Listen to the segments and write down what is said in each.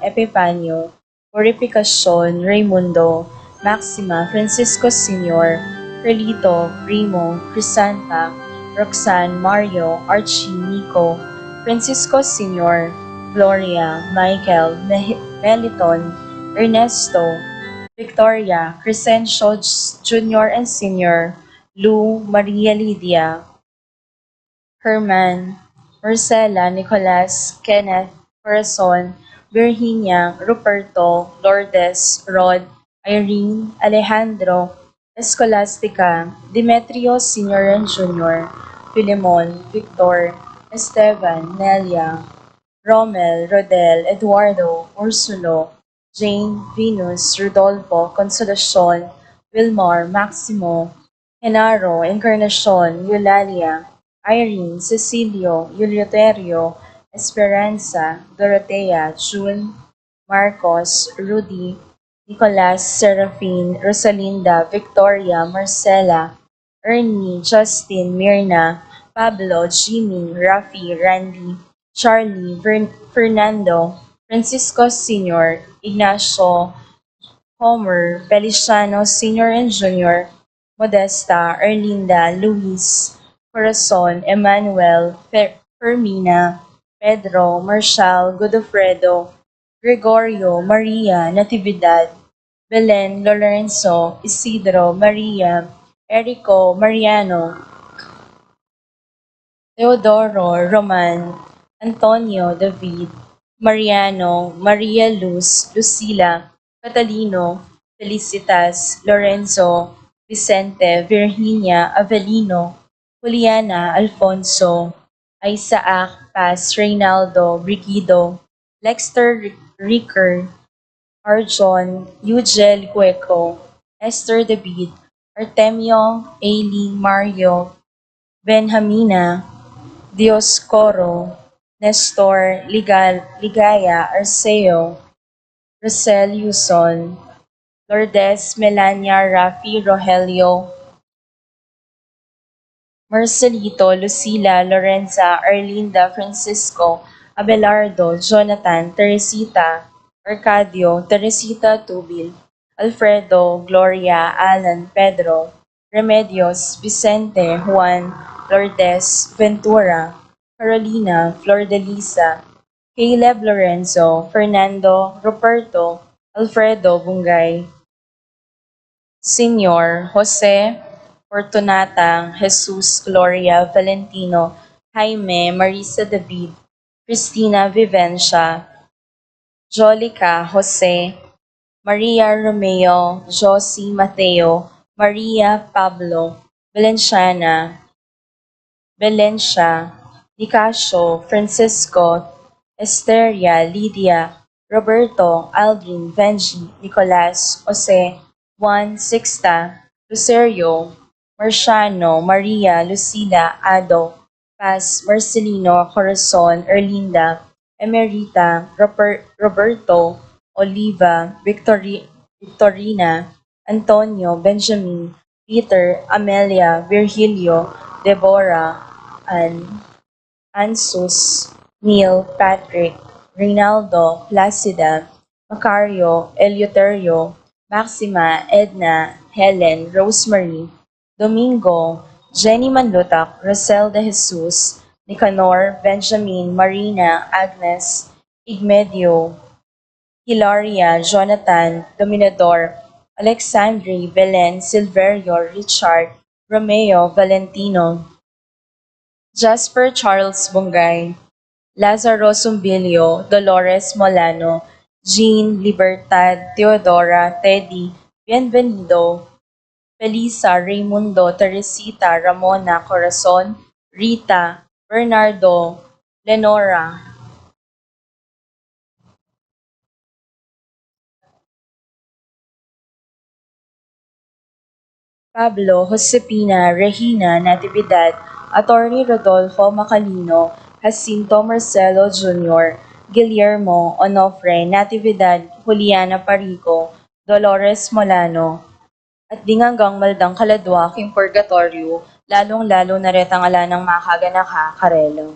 Epifanio, Purificacion, Raimundo, Maxima, Francisco Sr., Carlito, Primo, Crisanta, Roxanne, Mario, Archie, Nico, Francisco Sr., Gloria, Michael, Meliton, Ernesto, Victoria, Crescencio Jr. and Sr., Lou, Maria Lydia, Herman, Marcela, Nicolas, Kenneth, Corazon, Virginia, Ruperto, Lourdes, Rod, Irene, Alejandro, Escolastica, Demetrio Sr. and Jr., Filemon, Victor, Esteban, Nelia, Rommel, Rodel, Eduardo, Ursulo, Jane, Venus, Rodolfo, Consolacion, Wilmar, Maximo, Genaro, Encarnacion, Eulalia, Irene, Cecilio, Eleuterio, Esperanza, Dorotea, June, Marcos, Rudy, Nicolas, Serafine, Rosalinda, Victoria, Marcela, Ernie, Justin, Mirna, Pablo, Jimmy, Rafi, Randy, Charlie, Fernando, Francisco Sr., Ignacio, Homer, Feliciano Sr. and Jr., Modesta, Erlinda, Luis, Corazon, Emmanuel, Fermina, Pedro, Marshall, Godofredo, Gregorio, Maria, Natividad, Belen, Lorenzo, Isidro, Maria, Erico, Mariano, Teodoro, Roman, Antonio, David, Mariano, Maria Luz, Lucila, Catalino, Felicitas, Lorenzo, Vicente, Virginia, Avelino, Juliana, Alfonso, Isaac, Paz, Reynaldo, Brigido, Lexter, Ricker, Arjon, Eugel Cueco, Esther David, Artemio, Aileen, Mario, Benjamina, Dioscoro, Nestor, Ligaya, Arceo, Rosel Yuson, Lourdes, Melania, Rafi, Rogelio, Marcelito, Lucila, Lorenza, Arlinda, Francisco, Abelardo, Jonathan, Teresita, Arcadio, Teresita Tubil, Alfredo, Gloria, Alan, Pedro, Remedios, Vicente, Juan, Lourdes, Ventura, Carolina, Flor de Lisa, Caleb Lorenzo, Fernando, Roberto, Alfredo Bungay, Senior, Jose, Fortunata, Jesus, Gloria, Valentino, Jaime, Marisa David, Cristina Vivencia, Jolica, Jose, Maria Romeo, Josie Mateo, Maria Pablo, Valenciana, Valencia, Nicasio, Francisco, Esteria, Lydia, Roberto, Aldrin, Benji, Nicolas, Jose, Juan, Sixta, Lucerio, Marciano, Maria, Lucila, Ado, Paz, Marcelino, Corazon, Erlinda, Emerita, Roberto, Oliva, Victorina, Antonio, Benjamin, Peter, Amelia, Virgilio, Deborah, Ansus, Neil, Patrick, Reynaldo, Placida, Macario, Eleuterio, Maxima, Edna, Helen, Rosemary, Domingo, Jenny Manlutak, Rosel de Jesus, Nicanor, Benjamin, Marina, Agnes, Igmedio, Hilaria, Jonathan, Dominador, Alexandre, Belen, Silverio, Richard, Romeo, Valentino, Jasper Charles Bungay, Lazaro Sumbilio, Dolores Molano, Jean, Libertad, Teodora, Teddy, Bienvenido, Felisa, Raimundo, Teresita, Ramona, Corazon, Rita, Bernardo, Lenora, Pablo, Josepina, Regina, Natividad, Attorney Rodolfo Macalino, Jacinto Marcelo Jr., Guillermo, Onofre, Natividad, Juliana Parico, Dolores Molano, at di hanggang maldang kaladwa king purgatorio, lalong-lalo na retang ala ng makaganaka, Karelo.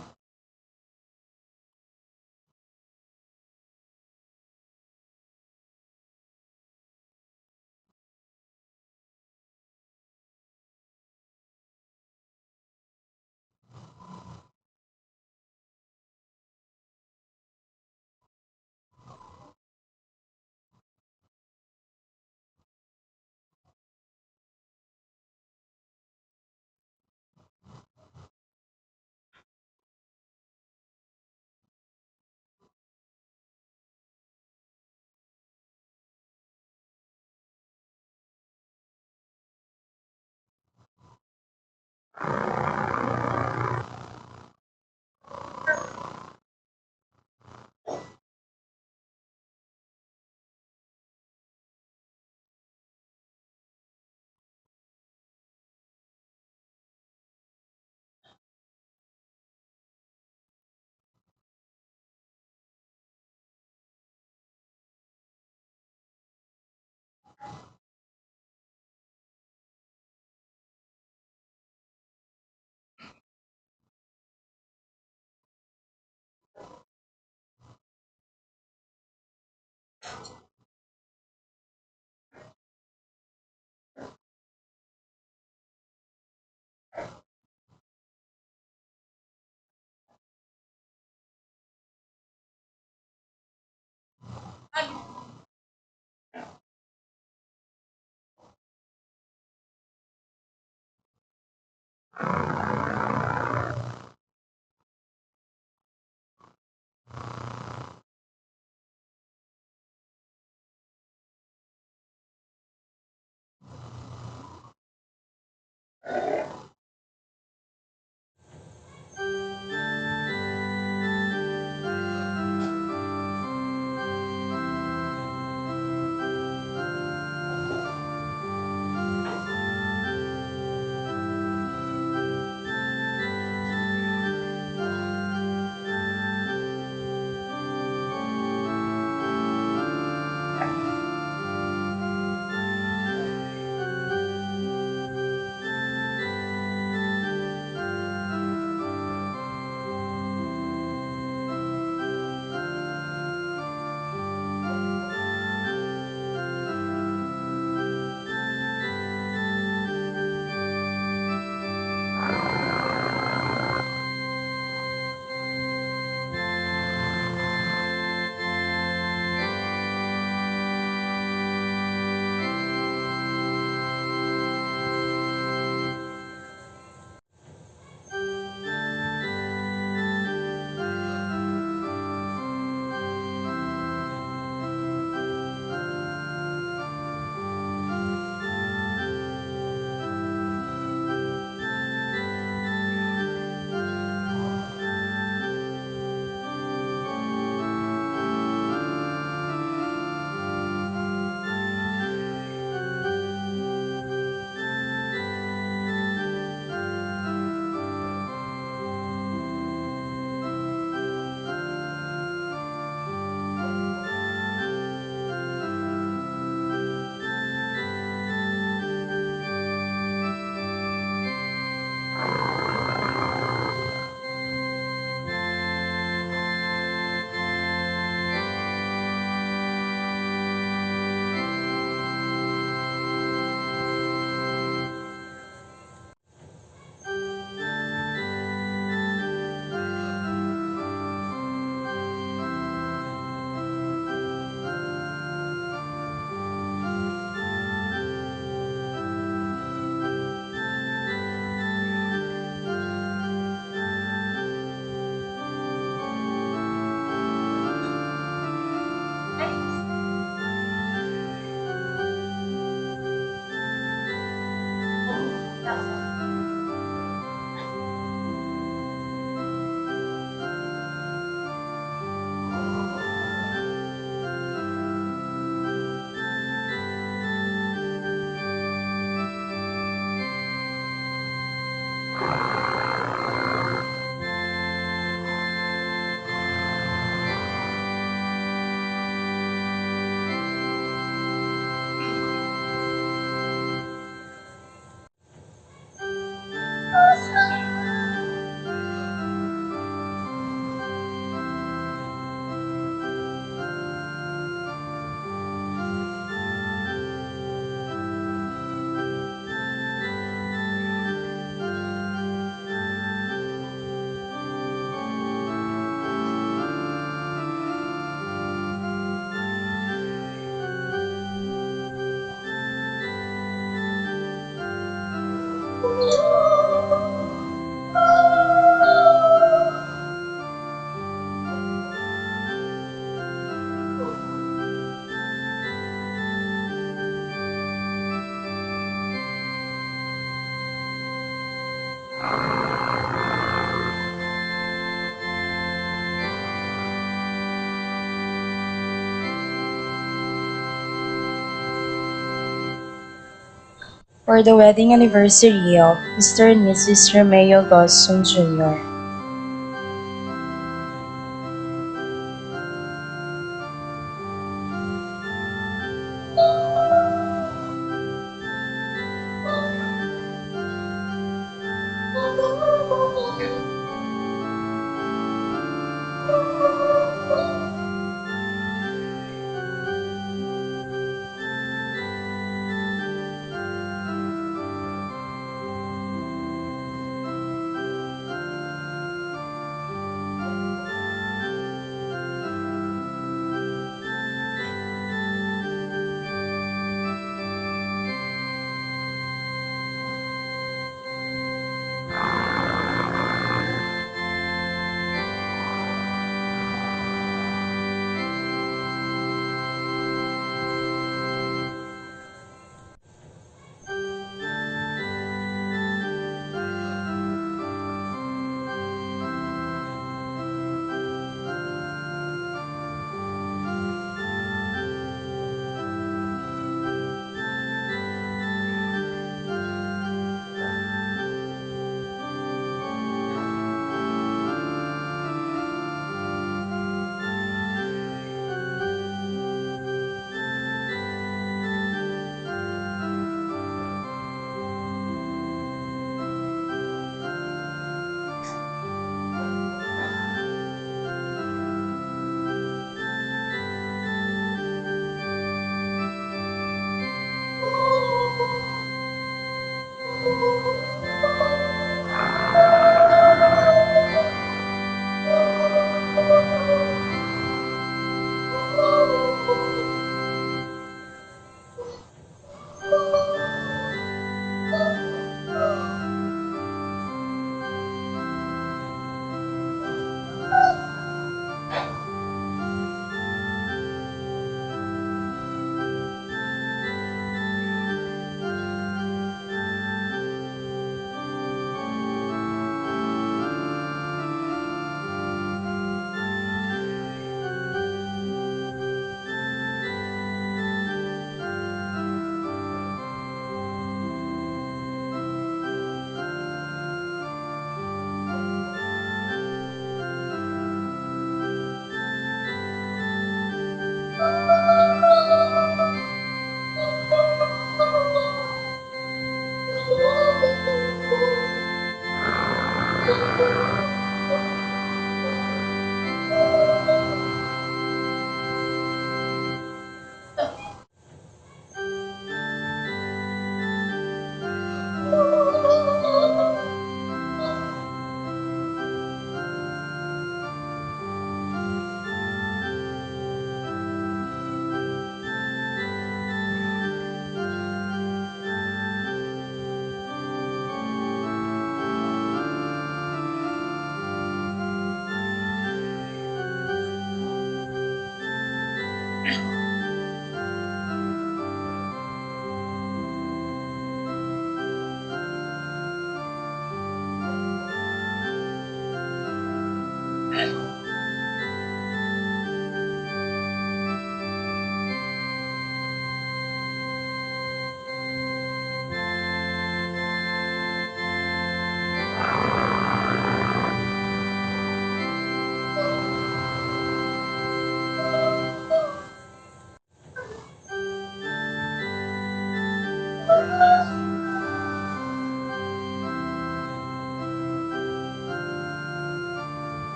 for the wedding anniversary of Mr. and Mrs. Romeo Gosson Jr.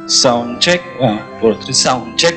Sound check. 4, 3, sound check.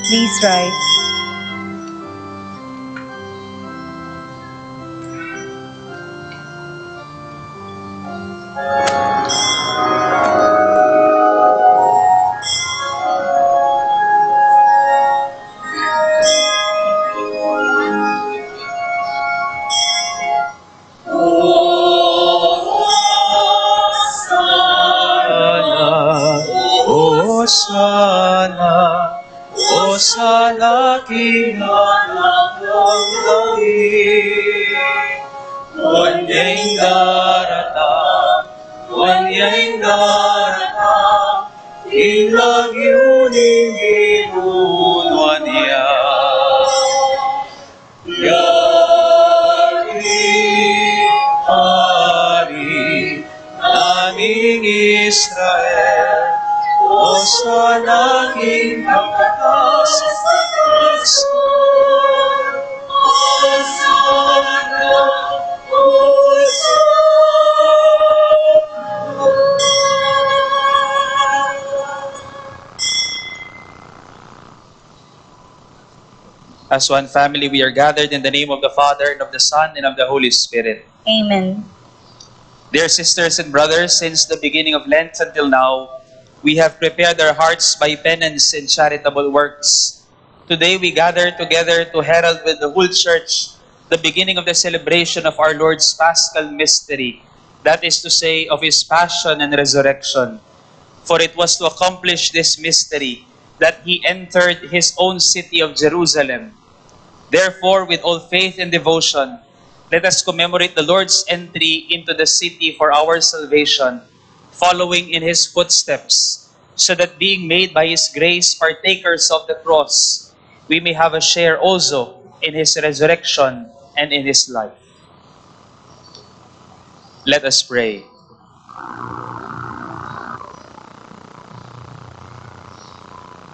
Please rise. Hosana, Hosana, kinanak ng langit. Wanya'y daratang, Wanya'y daratang, ilagyunin ginun Wanya. Yari, Hari, naming Israel, Hosana, kinakatas sa tason. Hosana, As one family, we are gathered in the name of the Father, and of the Son, and of the Holy Spirit. Amen. Dear sisters and brothers, since the beginning of Lent until now, we have prepared our hearts by penance and charitable works. Today we gather together to herald with the whole Church the beginning of the celebration of our Lord's Paschal Mystery, that is to say, of His Passion and Resurrection. For it was to accomplish this mystery that He entered His own city of Jerusalem. Therefore, with all faith and devotion, let us commemorate the Lord's entry into the city for our salvation, following in His footsteps, so that being made by His grace partakers of the cross, we may have a share also in His resurrection and in His life. Let us pray.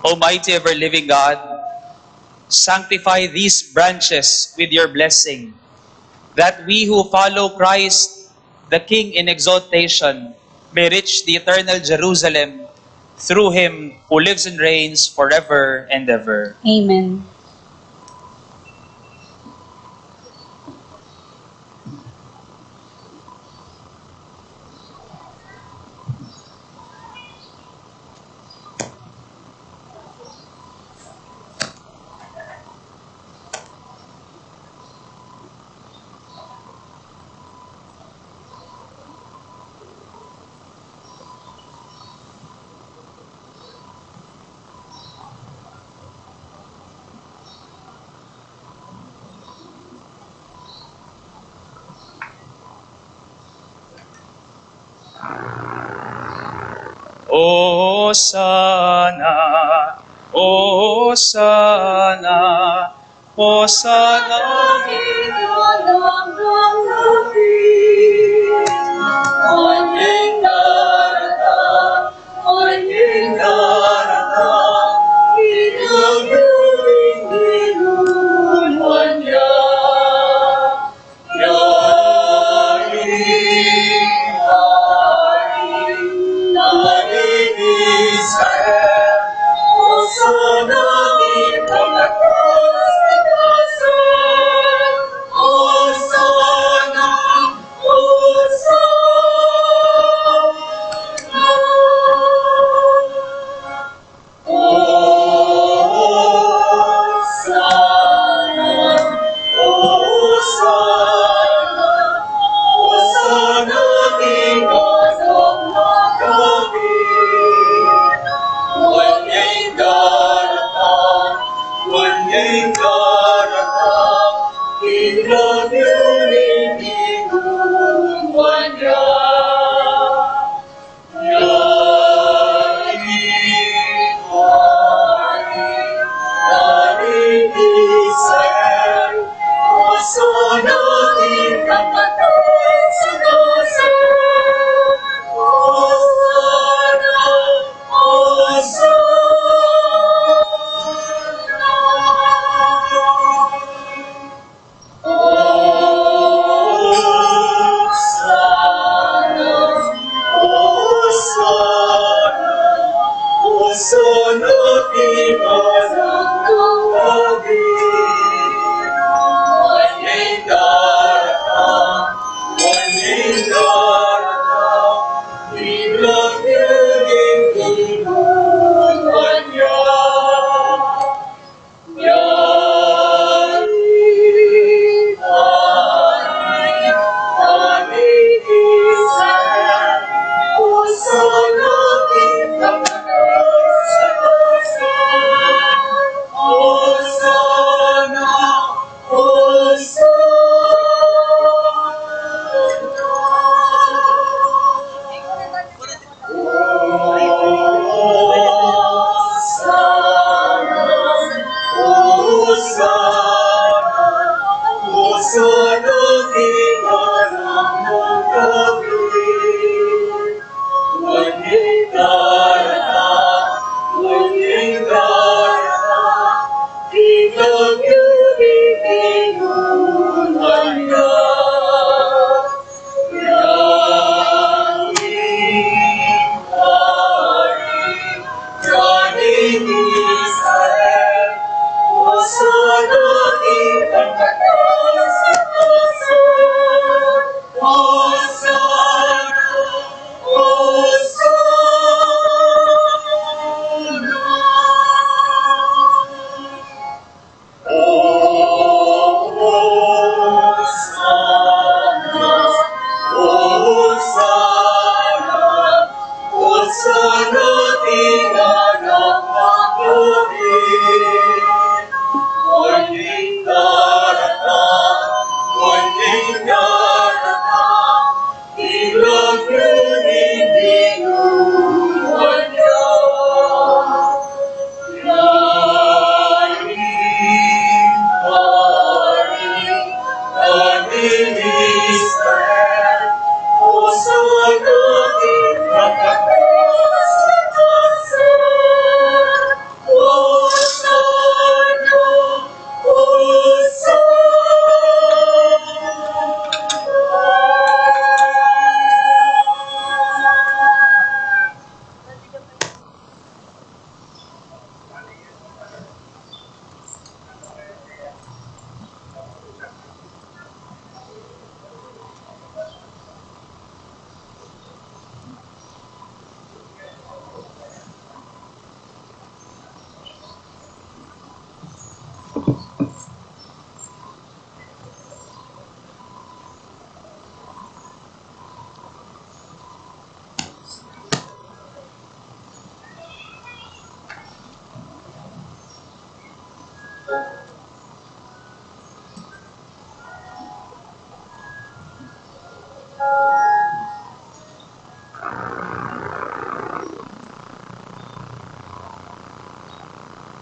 Almighty ever-living God, sanctify these branches with your blessing, that we who follow Christ, the King in exaltation, may reach the eternal Jerusalem through Him who lives and reigns forever and ever. Amen. Hosanna, Hosanna, Hosanna.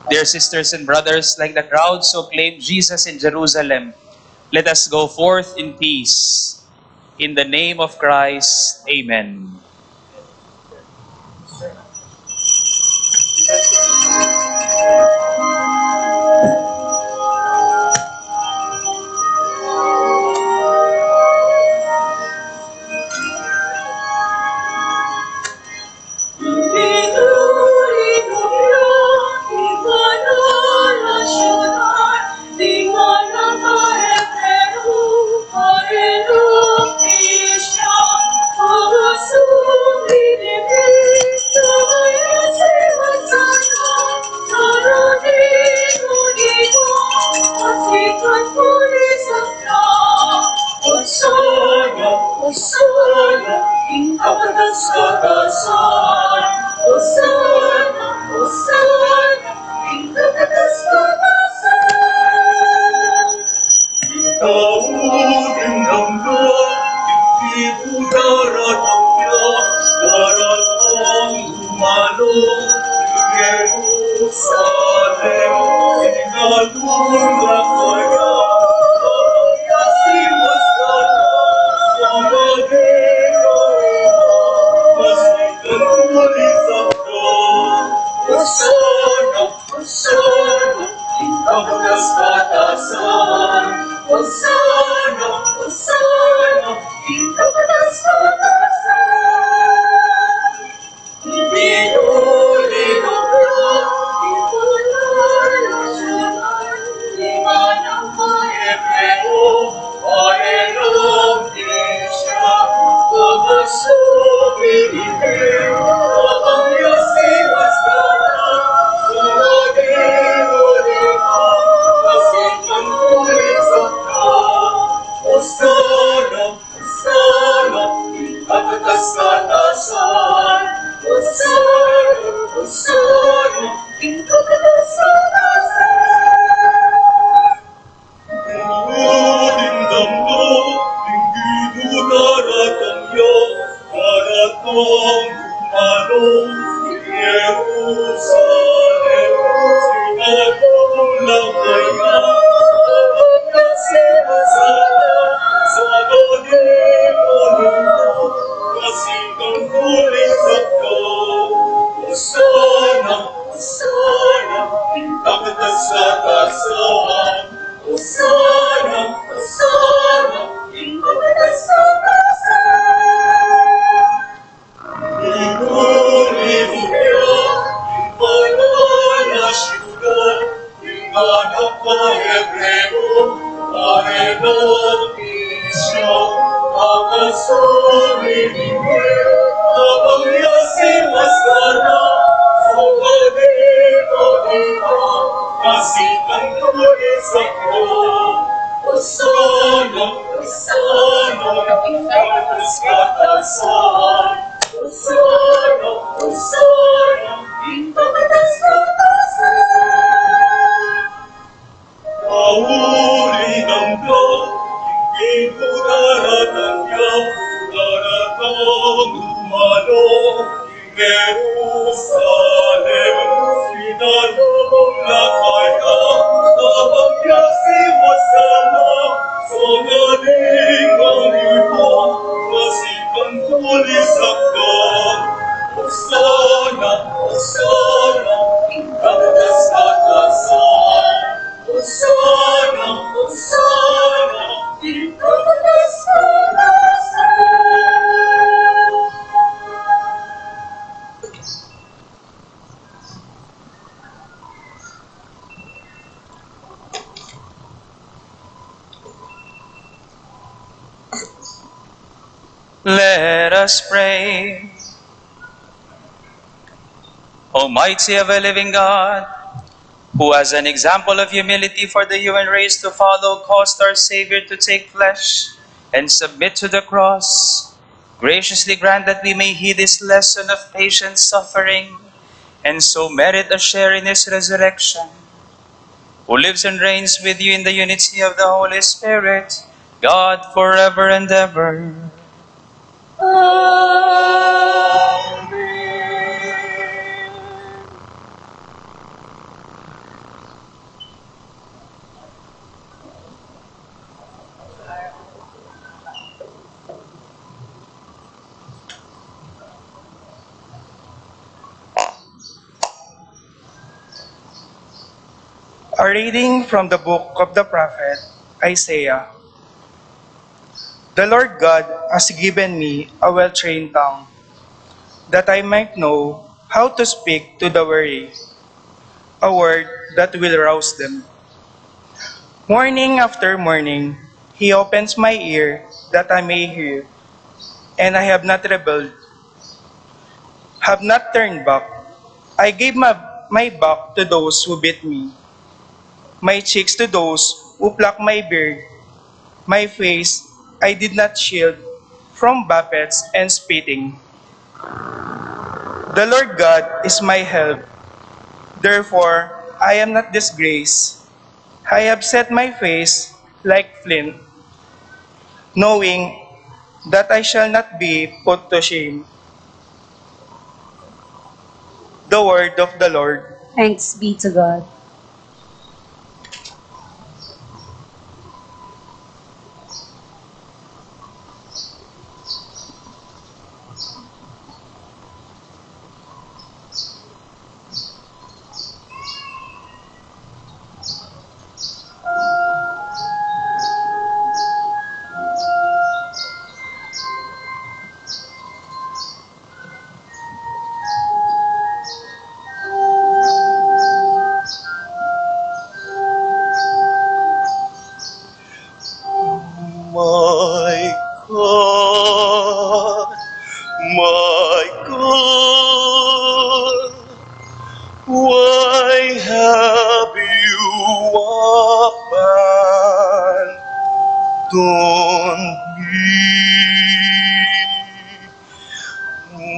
Dear sisters and brothers, like the crowds who claimed Jesus in Jerusalem, let us go forth in peace. In the name of Christ, Amen. Let us pray. Almighty ever-living God, who as an example of humility for the human race to follow, caused our Savior to take flesh and submit to the cross, graciously grant that we may heed His lesson of patient suffering and so merit a share in His resurrection, who lives and reigns with you in the unity of the Holy Spirit, God forever and ever. A reading from the book of the prophet Isaiah. The Lord God has given me a well-trained tongue, that I might know how to speak to the weary, a word that will rouse them. Morning after morning, He opens my ear that I may hear, and I have not rebelled, have not turned back. I gave my back to those who beat me, my cheeks to those who pluck my beard. My face I did not shield from buffets and spitting. The Lord God is my help, therefore I am not disgraced. I have set my face like flint, knowing that I shall not be put to shame. The word of the Lord. Thanks be to God. My God, my God, why have you abandoned me?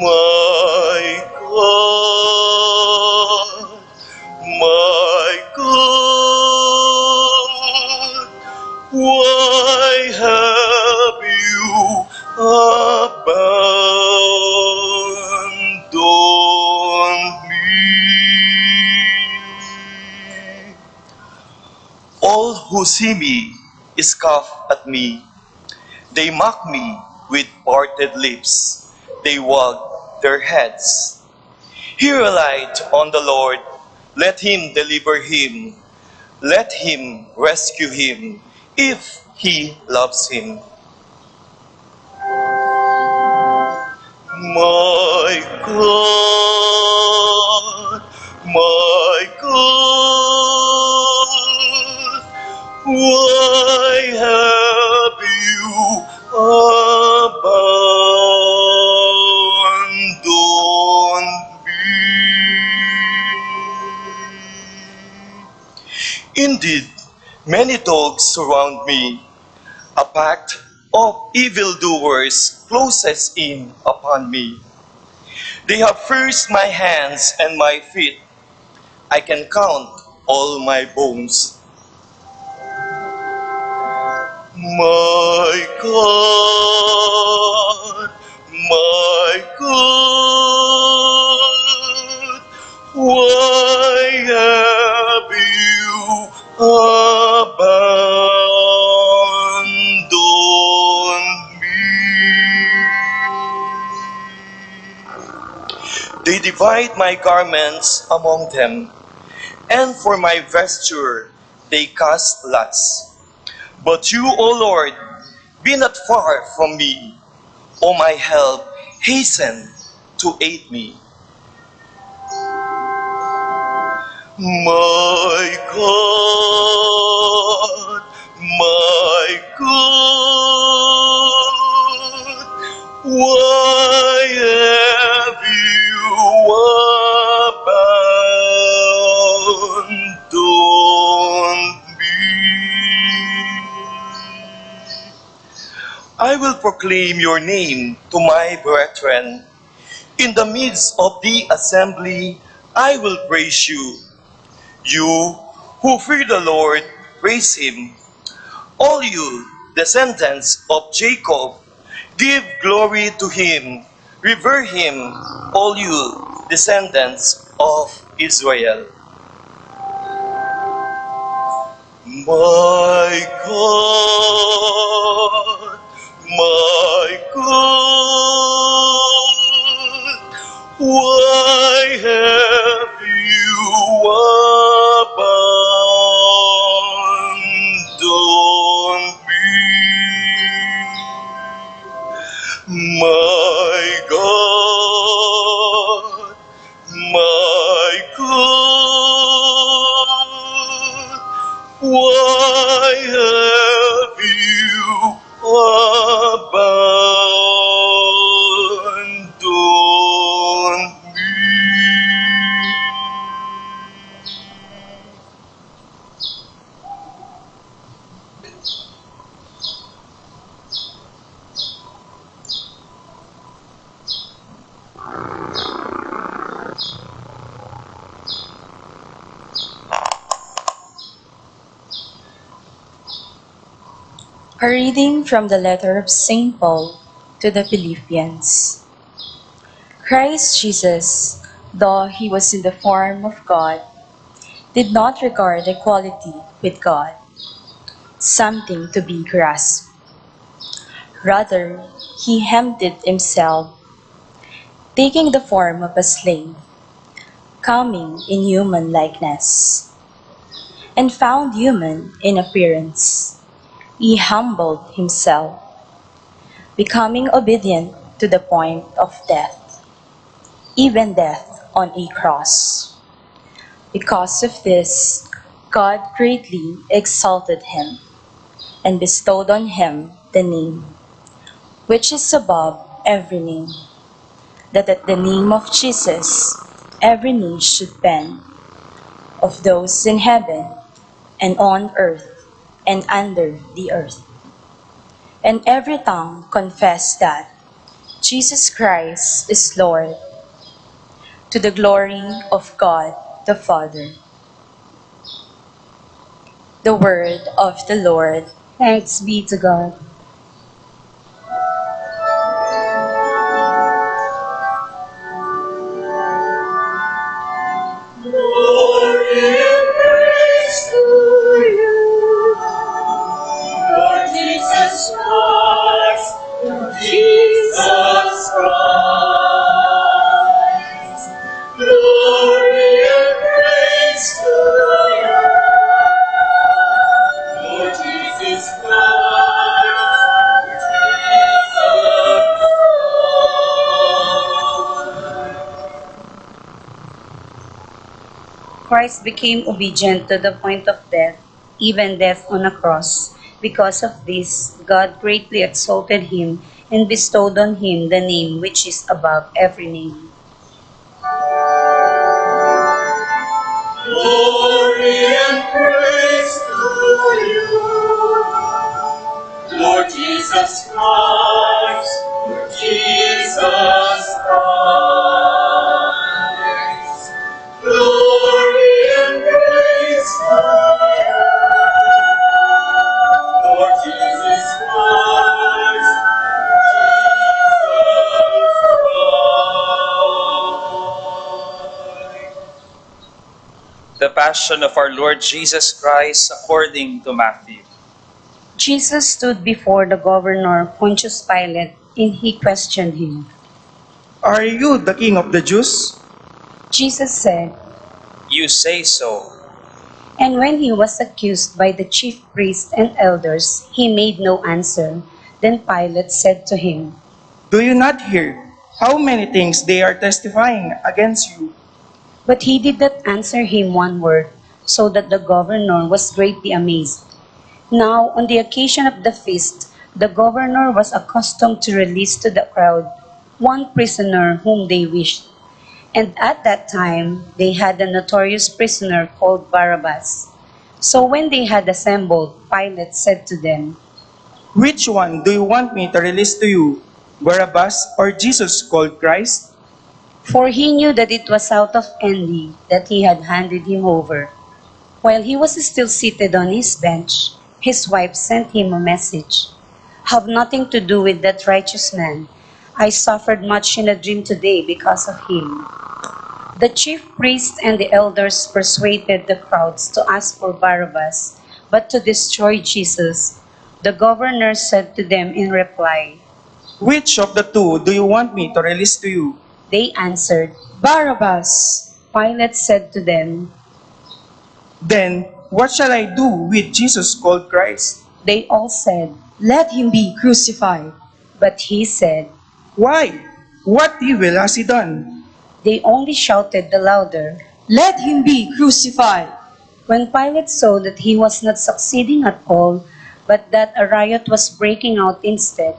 My God, my God, why have you abandoned me? All who see me scoff at me. They mock me with parted lips. They wag their heads. He relied on the Lord. Let him deliver him. Let him rescue him if he loves him. My God, my God, why have you abandoned me? Indeed, many dogs surround me. A pact of evildoers closes in upon me. They have pierced my hands and my feet. I can count all my bones. My God, my God, why have you abandoned me? They divide my garments among them, and for my vesture they cast lots. But you, O Lord, be not far from me. O my help, hasten to aid me. My God, my God, why have you abandoned me? I will proclaim your name to my brethren. In the midst of the assembly, I will praise you. You who fear the Lord, praise him. All you descendants of Jacob, give glory to him. Revere him, all you descendants of Israel. My God, my God, why have you Why have you abandoned me? A reading from the letter of St. Paul to the Philippians. Christ Jesus, though he was in the form of God, did not regard equality with God something to be grasped. Rather, he emptied himself, taking the form of a slave, coming in human likeness, and found human in appearance. He humbled himself, becoming obedient to the point of death, even death on a cross. Because of this, God greatly exalted him and bestowed on him the name which is above every name, that at the name of Jesus every knee should bend, of those in heaven and on earth and under the earth, and every tongue confess that Jesus Christ is Lord, to the glory of God the Father. The word of the Lord. Thanks be to God. Glory and praise to you, Lord Jesus Christ, Lord Jesus Christ. Glory and praise to you, Lord Jesus Christ, Lord Jesus Christ. Christ became obedient to the point of death, even death on a cross. Because of this, God greatly exalted him and bestowed on him the name which is above every name. Glory and praise to you, Lord Jesus Christ, Lord Jesus Christ. Glory and praise to you, Lord Jesus Christ, Lord Jesus Christ. The Passion of our Lord Jesus Christ according to Matthew. Jesus stood before the governor Pontius Pilate, and he questioned him. Are you the king of the Jews? Jesus said, You say so. and when he was accused by the chief priests and elders, he made no answer. Then Pilate said to him, Do you not hear how many things they are testifying against you? but he did not answer him one word, so that the governor was greatly amazed. Now, on the occasion of the feast, the governor was accustomed to release to the crowd one prisoner whom they wished. And at that time, they had a notorious prisoner called Barabbas. So when they had assembled, Pilate said to them, Which one do you want me to release to you, Barabbas or Jesus called Christ? for he knew that it was out of envy that he had handed him over. While he was still seated on his bench, his wife sent him a message. Have nothing to do with that righteous man. I suffered much in a dream today because of him. The chief priests and the elders persuaded the crowds to ask for Barabbas, but to destroy Jesus. The governor said to them in reply, Which of the two do you want me to release to you? They answered, Barabbas! Pilate said to them. Then what shall I do with Jesus called Christ? They all said, Let him be crucified. but he said. Why? What evil has he done? They only shouted the louder, Let him be crucified. When Pilate saw that he was not succeeding at all, but that a riot was breaking out instead,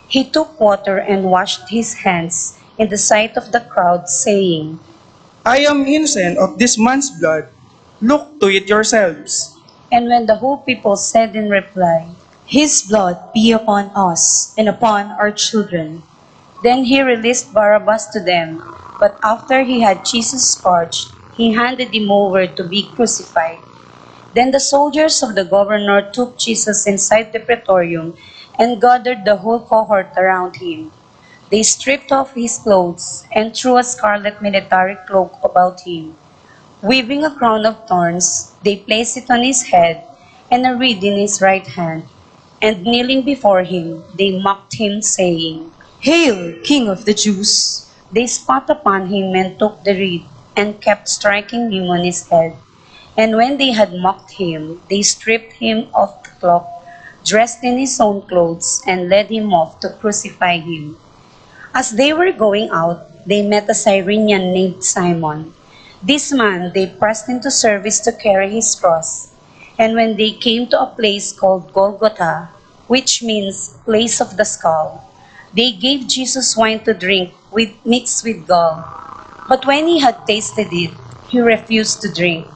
he took water and washed his hands in the sight of the crowd, saying, I am innocent of this man's blood. Look to it yourselves. and when the whole people said in reply, His blood be upon us and upon our children. then he released Barabbas to them, but after he had Jesus scourged, he handed him over to be crucified. Then the soldiers of the governor took Jesus inside the praetorium and gathered the whole cohort around him. They stripped off his clothes and threw a scarlet military cloak about him. Weaving a crown of thorns, they placed it on his head and a reed in his right hand. And kneeling before him, they mocked him, saying, Hail, King of the Jews! They spat upon him and took the reed and kept striking him on his head. And when they had mocked him, they stripped him of the cloak, dressed in his own clothes, and led him off to crucify him. As they were going out, they met a Cyrenian named Simon. This man they pressed into service to carry his cross. And when they came to a place called Golgotha, which means place of the skull, they gave Jesus wine to drink mixed with gall. But when he had tasted it, he refused to drink.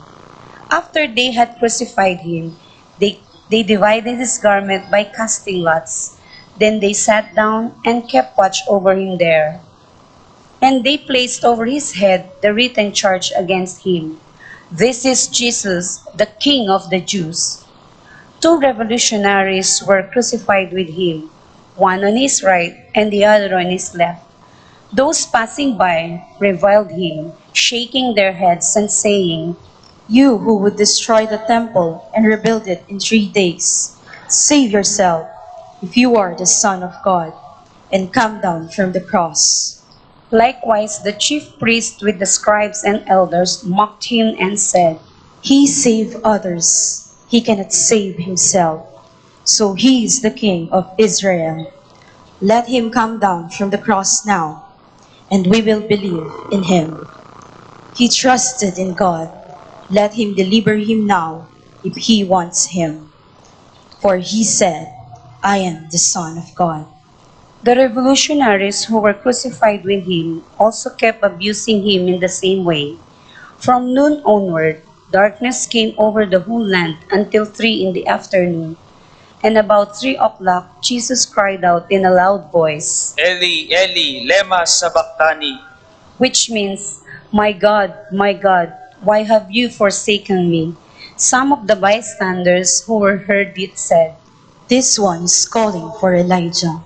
After they had crucified him, they divided his garment by casting lots. Then they sat down and kept watch over him there. And they placed over his head the written charge against him. This is Jesus, the King of the Jews. Two revolutionaries were crucified with him, one on his right and the other on his left. Those passing by reviled him, shaking their heads and saying, You who would destroy the temple and rebuild it in 3 days, save yourself, if you are the Son of God, and come down from the cross. Likewise, the chief priests with the scribes and elders mocked him and said, He saved others, he cannot save himself. So he is the King of Israel. Let him come down from the cross now, and we will believe in him. He trusted in God. Let him deliver him now, if he wants him. For he said, I am the Son of God. The revolutionaries who were crucified with him also kept abusing him in the same way. From noon onward, darkness came over the whole land until 3 in the afternoon. And about 3 o'clock, Jesus cried out in a loud voice, Eli, Eli, lema sabachthani. which means, my God, why have you forsaken me? Some of the bystanders who were heard it said, This one is calling for Elijah.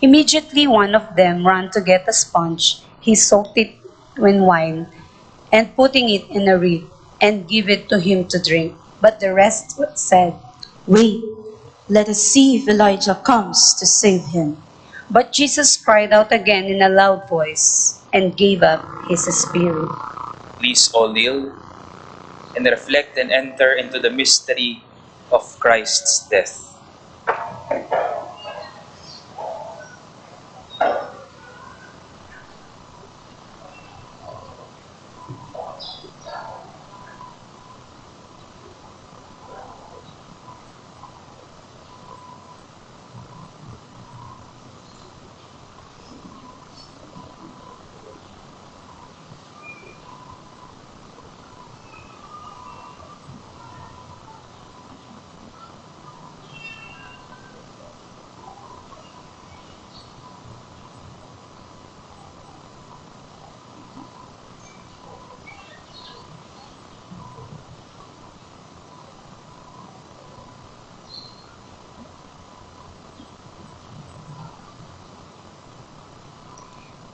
Immediately one of them ran to get a sponge. He soaked it in wine, and putting it in a reed, and gave it to him to drink. But the rest said, Wait, let us see if Elijah comes to save him. But Jesus cried out again in a loud voice, and gave up his spirit. Please all kneel and reflect and enter into the mystery of Christ's death.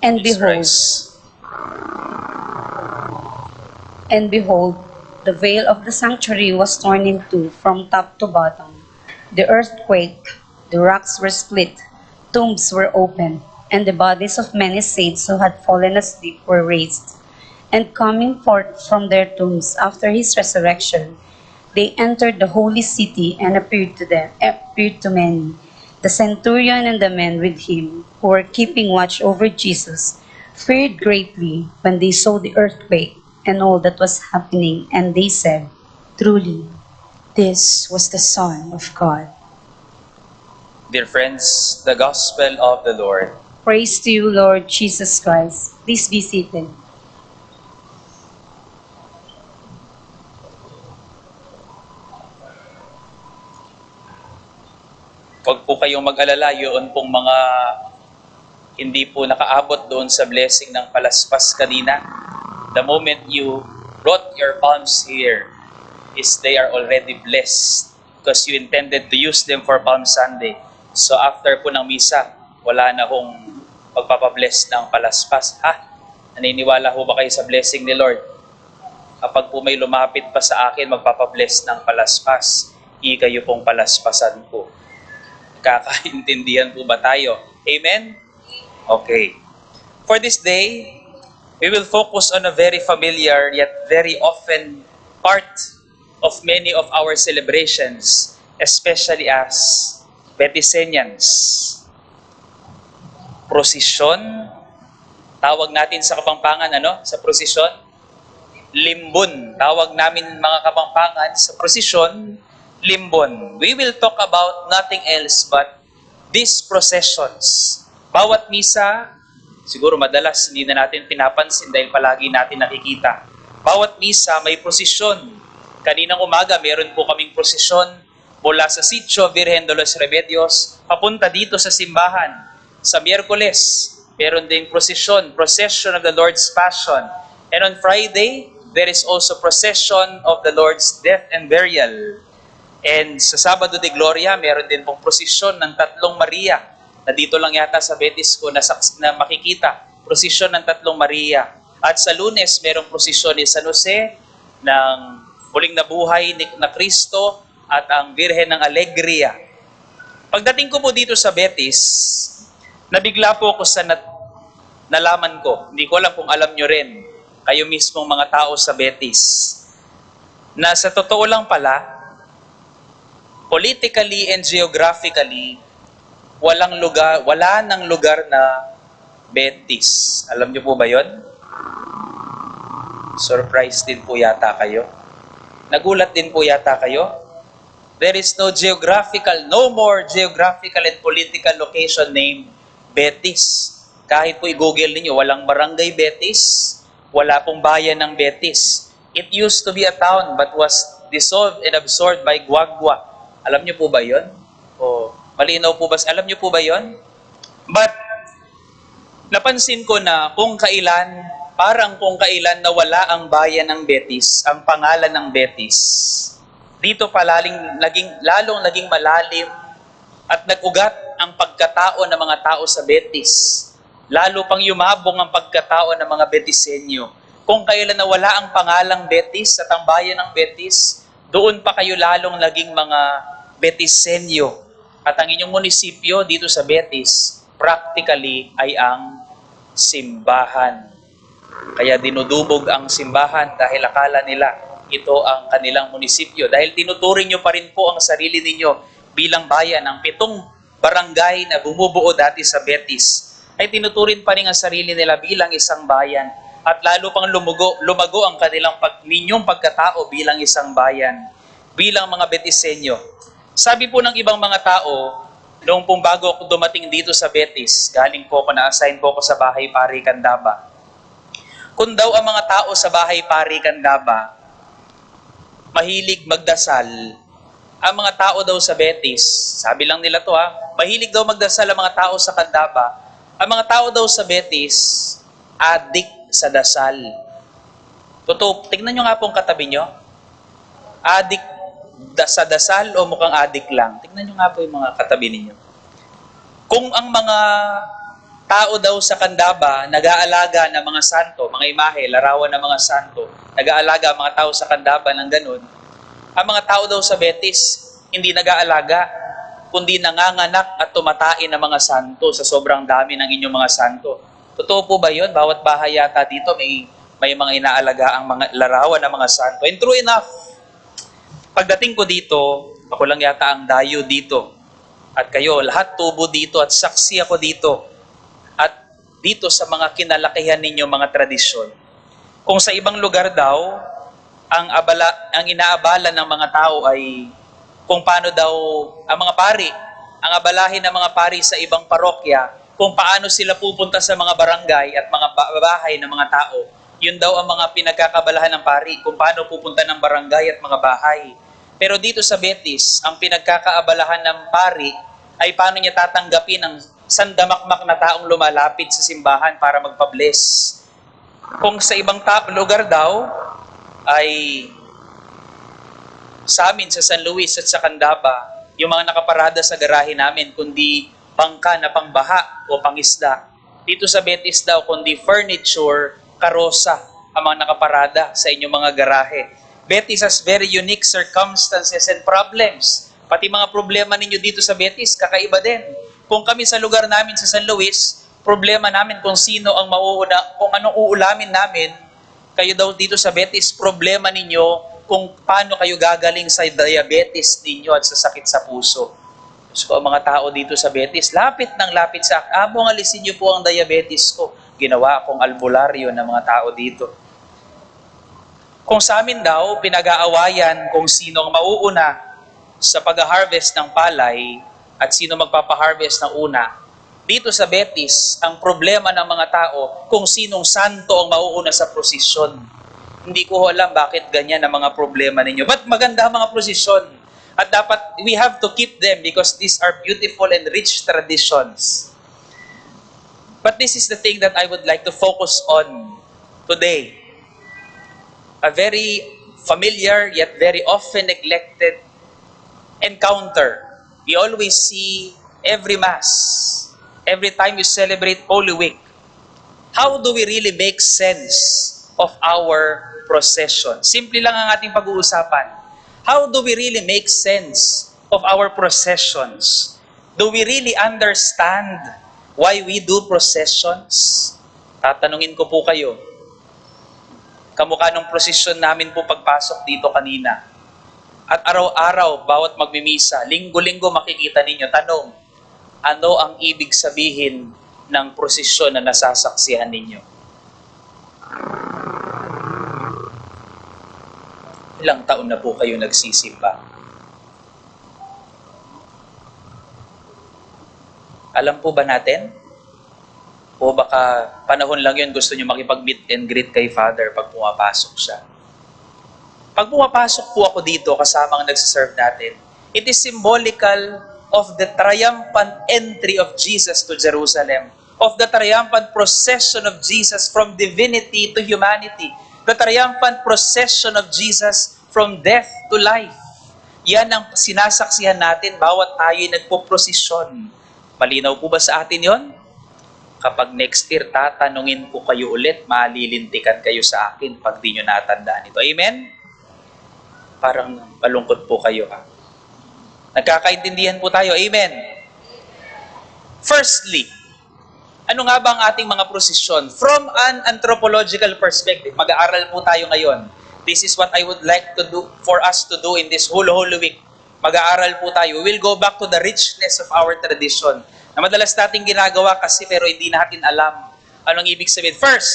And Please behold, rise. and behold, the veil of the sanctuary was torn in two from top to bottom. The earth quaked, the rocks were split, tombs were opened, and the bodies of many saints who had fallen asleep were raised. And coming forth from their tombs after his resurrection, they entered the holy city and appeared to many. The centurion and the men with him, who were keeping watch over Jesus, feared greatly when they saw the earthquake and all that was happening, and they said, Truly, this was the Son of God. Dear friends, the Gospel of the Lord. Praise to you, Lord Jesus Christ. Please be seated. Huwag po kayong mag-alala, yun pong mga hindi po nakaabot doon sa blessing ng palaspas kanina. The moment you brought your palms here, is they are already blessed because you intended to use them for Palm Sunday. So after po ng misa, wala na hong pagpapabless ng palaspas. Ha? Naniniwala ho ba kayo sa blessing ni Lord? Kapag po may lumapit pa sa akin, magpapabless ng palaspas, kayo pong palaspasan po. Kakaintindihan po ba tayo? Amen? Okay. For this day, we will focus on a very familiar yet very often part of many of our celebrations, especially as Betisenians. Prosesyon, tawag natin sa Kapampangan, sa prosesyon? Limbon, tawag namin mga Kapampangan sa prosesyon, limbon. We will talk about nothing else but these processions. Bawat misa, siguro madalas hindi na natin pinapansin dahil palagi natin nakikita. Bawat misa may prosesyon. Kaninang umaga, meron po kaming prosesyon mula sa Sitio Virgen de los Remedios papunta dito sa simbahan. Sa Miyerkules, meron ding procession of the Lord's Passion. And on Friday, there is also procession of the Lord's Death and Burial. And sa Sabado de Gloria, meron din pong prosesyon ng Tatlong Maria na dito lang yata sa Betis ko na makikita. Prosesyon ng Tatlong Maria. At sa Lunes, merong prosesyon ni San Jose ng muling nabuhay na Kristo at ang Birhen ng Alegria. Pagdating ko po dito sa Betis, nabigla po ako sa nalaman ko. Hindi ko alam kung alam nyo rin, kayo mismong mga tao sa Betis, na sa totoo lang pala, politically and geographically, wala nang lugar na Betis. Alam nyo po ba yon? Surprised din po yata kayo. Nagulat din po yata kayo. There is no more geographical and political location named Betis. Kahit po i-google ninyo, walang barangay Betis, wala pong bayan ng Betis. It used to be a town but was dissolved and absorbed by Guagua. Alam niyo po ba yon? O malinaw po ba? Alam niyo po ba yon? But napansin ko na parang kung kailan nawala ang bayan ng Betis, ang pangalan ng Betis, dito pa lalong naging malalim at nag-ugat ang pagkatao ng mga tao sa Betis. Lalo pang yumabong ang pagkatao ng mga Betisenyo. Kung kailan nawala ang pangalang Betis at ang bayan ng Betis, doon pa kayo lalong naging mga Betisenyo. At ang inyong munisipyo dito sa Betis, practically ay ang simbahan. Kaya dinudubog ang simbahan dahil akala nila ito ang kanilang munisipyo. Dahil tinuturing nyo pa rin po ang sarili ninyo bilang bayan. Ang 7 barangay na bumubuo dati sa Betis ay tinuturing pa rin ang sarili nila bilang isang bayan. At lalo pang lumago ang kanilang ninyong pagkatao bilang isang bayan, bilang mga Betisenyo. Sabi po ng ibang mga tao, noong pong bago ako dumating dito sa Betis, galing po ako, na-assign po ako sa Bahay Pari Candaba. Kung daw ang mga tao sa Bahay Pari Candaba mahilig magdasal, ang mga tao daw sa Betis, sabi lang nila to mahilig daw magdasal ang mga tao sa Candaba, ang mga tao daw sa Betis, adik sa dasal. Totoo, tignan nyo nga pong katabi nyo. Adik sa dasal o mukhang adik lang? Tignan nyo nga po yung mga katabi ninyo. Kung ang mga tao daw sa Candaba, nag-aalaga ng mga santo, mga imahe, larawan ng mga santo, nag-aalaga ang mga tao sa Candaba ng ganun, ang mga tao daw sa Betis, hindi nag-aalaga, kundi nanganganak at tumatain ng mga santo sa sobrang dami ng inyong mga santo. Totoo po ba yun? Bawat bahay yata dito may mga inaalaga ang mga larawan ng mga santo. And true enough, pagdating ko dito, ako lang yata ang dayo dito. At kayo, lahat tubo dito at saksi ako dito. At dito sa mga kinalakihan ninyo mga tradisyon. Kung sa ibang lugar daw, ang inaabala ng mga tao ay kung paano daw ang mga pari, ang abalahin ng mga pari sa ibang parokya, kung paano sila pupunta sa mga barangay at mga bahay ng mga tao. Yun daw ang mga pinagkakabalahan ng pari, kung paano pupunta ng barangay at mga bahay. Pero dito sa Betis, ang pinagkakaabalahan ng pari ay paano niya tatanggapin ang sandamakmak na taong lumalapit sa simbahan para magpa-bless. Kung sa ibang lugar daw, ay sa amin, sa San Luis at sa Candaba, yung mga nakaparada sa garahe namin, kundi bangka na pangbaha o pangisda. Dito sa Betis daw, kundi furniture, karosa, ang mga nakaparada sa inyong mga garahe. Betis has very unique circumstances and problems. Pati mga problema ninyo dito sa Betis, kakaiba din. Kung kami sa lugar namin sa San Luis, problema namin kung sino ang mauuna, kung anong uulamin namin, kayo daw dito sa Betis, problema ninyo kung paano kayo gagaling sa diabetes ninyo at sa sakit sa puso. So, ang mga tao dito sa Betis, lapit ng lapit sa akin, alisin niyo po ang diabetes ko. Ginawa akong albularyo ng mga tao dito. Kung sa amin daw, pinag-aawayan kung sino ang mauuna sa pag-harvest ng palay at sino magpapa-harvest ng una. Dito sa Betis, ang problema ng mga tao kung sinong santo ang mauuna sa prosesyon. Hindi ko alam bakit ganyan ang mga problema ninyo. But maganda ang mga prosesyon. At dapat, we have to keep them because these are beautiful and rich traditions. But this is the thing that I would like to focus on today. A very familiar yet very often neglected encounter. We always see every Mass, every time you celebrate Holy Week. How do we really make sense of our procession? Simple lang ang ating pag-uusapan. How do we really make sense of our processions? Do we really understand why we do processions? Tatanungin ko po kayo, kamukha ng prosesyon namin po pagpasok dito kanina. At araw-araw, bawat magmimisa, linggo-linggo makikita ninyo, tanong, ano ang ibig sabihin ng prosesyon na nasasaksihan ninyo? Ilang taon na po kayo nagsisimba? Alam po ba natin? O baka panahon lang yun, gusto nyo makipag-meet and greet kay Father pag pumapasok siya. Pag pumapasok po ako dito kasama ang nagsiserve natin, it is symbolical of the triumphant entry of Jesus to Jerusalem, of the triumphant procession of Jesus from divinity to humanity, the triumphant procession of Jesus from death to life. Yan ang sinasaksihan natin bawat tayo'y nagpo-prosesyon. Malinaw po ba sa atin yon? Kapag next year, tatanungin ko kayo ulit, malilintikan kayo sa akin pag di nyo natandaan ito. Amen? Parang malungkot po kayo, ha? Nagkakaintindihan po tayo. Amen? Firstly, ano nga ba ang ating mga prosesyon? From an anthropological perspective, mag-aaral po tayo ngayon. This is what I would like to do for us to do in this Holy Week. Mag-aaral po tayo. We will go back to the richness of our tradition na madalas nating ginagawa kasi pero hindi natin alam anong ibig sabihin. First,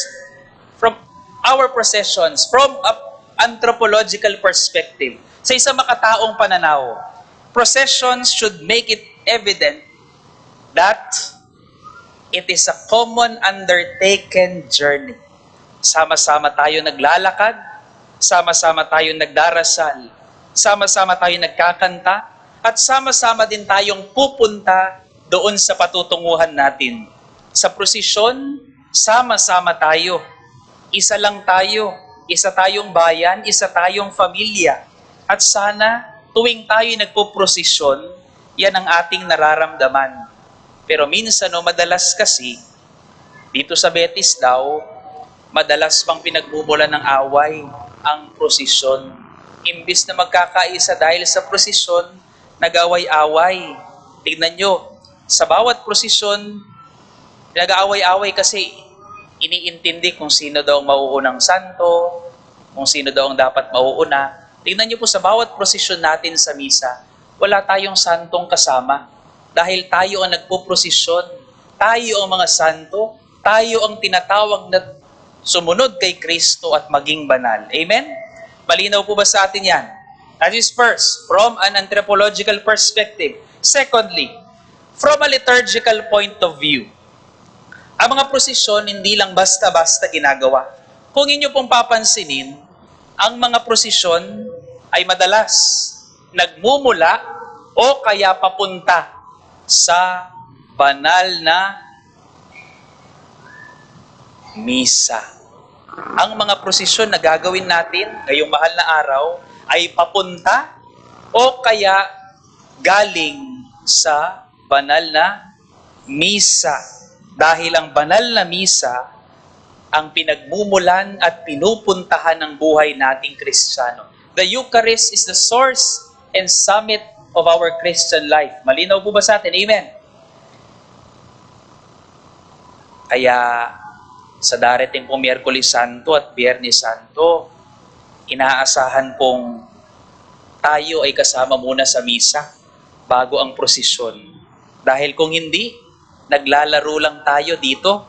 from our processions, from an anthropological perspective, sa isang makataong pananaw, processions should make it evident that it is a common undertaken journey. Sama-sama tayo naglalakad, sama-sama tayo nagdarasal, sama-sama tayo nagkakanta, at sama-sama din tayong pupunta doon sa patutunguhan natin. Sa prosesyon, sama-sama tayo. Isa lang tayo. Isa tayong bayan, isa tayong pamilya. At sana, tuwing tayo nagpo-prosesyon, yan ang ating nararamdaman. Pero minsan madalas kasi, dito sa Betis daw, madalas pang pinagmumula ng away ang prosesyon. Imbis na magkakaisa dahil sa prosesyon, nag-away-away. Tignan nyo, sa bawat prosesyon, nag-aaway-away kasi iniintindi kung sino daw ang mauunang santo, kung sino daw ang dapat mauuna. Tingnan niyo po sa bawat prosesyon natin sa misa, wala tayong santong kasama. Dahil tayo ang nagpo-prosesyon, tayo ang mga santo, tayo ang tinatawag na sumunod kay Kristo at maging banal. Amen? Malinaw po ba sa atin yan? That is first, from an anthropological perspective. Secondly, from a liturgical point of view. Ang mga prosesyon hindi lang basta-basta ginagawa. Kung inyo pong papansinin, ang mga prosesyon ay madalas nagmumula o kaya papunta sa banal na misa. Ang mga prosesyon na gagawin natin ngayong mahal na araw ay papunta o kaya galing sa banal na misa. Dahil ang banal na misa ang pinagmumulan at pinupuntahan ng buhay nating Kristiyano. The Eucharist is the source and summit of our Christian life. Malinaw po ba sa atin? Amen? Kaya sa darating pong Miyerkules Santo at Biyernes Santo, inaasahan pong tayo ay kasama muna sa misa bago ang prosesyon. Dahil kung hindi, naglalaro lang tayo dito.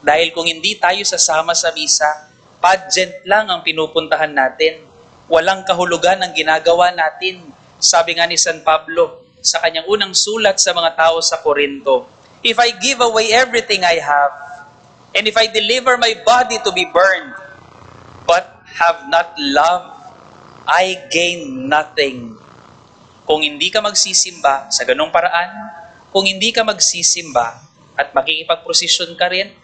Dahil kung hindi tayo sasama sa misa, pageant lang ang pinupuntahan natin. Walang kahulugan ang ginagawa natin. Sabi nga ni San Pablo sa kanyang unang sulat sa mga tao sa Corinto, if I give away everything I have, and if I deliver my body to be burned, but have not love, I gain nothing. Kung hindi ka magsisimba sa ganong paraan, kung hindi ka magsisimba at makikipagprosesyon ka rin,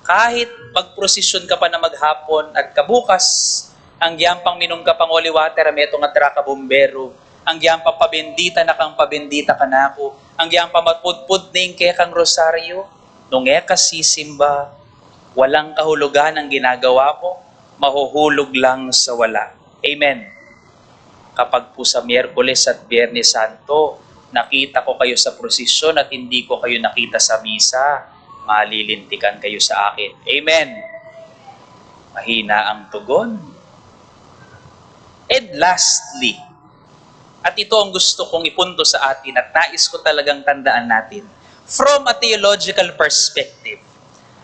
kahit magprosesyon ka pa na maghapon at kabukas, ang giyampang minum ka pang holy water, metong atra ka bumbero, ang giyampang pabendita na kang pabendita ka na ako, ang giyampang matpudpud ning kaya kang rosaryo, nung ka sisimba, walang kahulugan ang ginagawa mo, mahuhulog lang sa wala. Amen. Kapag po sa Miyerkules at Biyernes Santo, nakita ko kayo sa prosesyon at hindi ko kayo nakita sa misa, malilintikan kayo sa akin. Amen. Mahina ang tugon. And lastly, at ito ang gusto kong ipunto sa atin at nais ko talagang tandaan natin, from a theological perspective,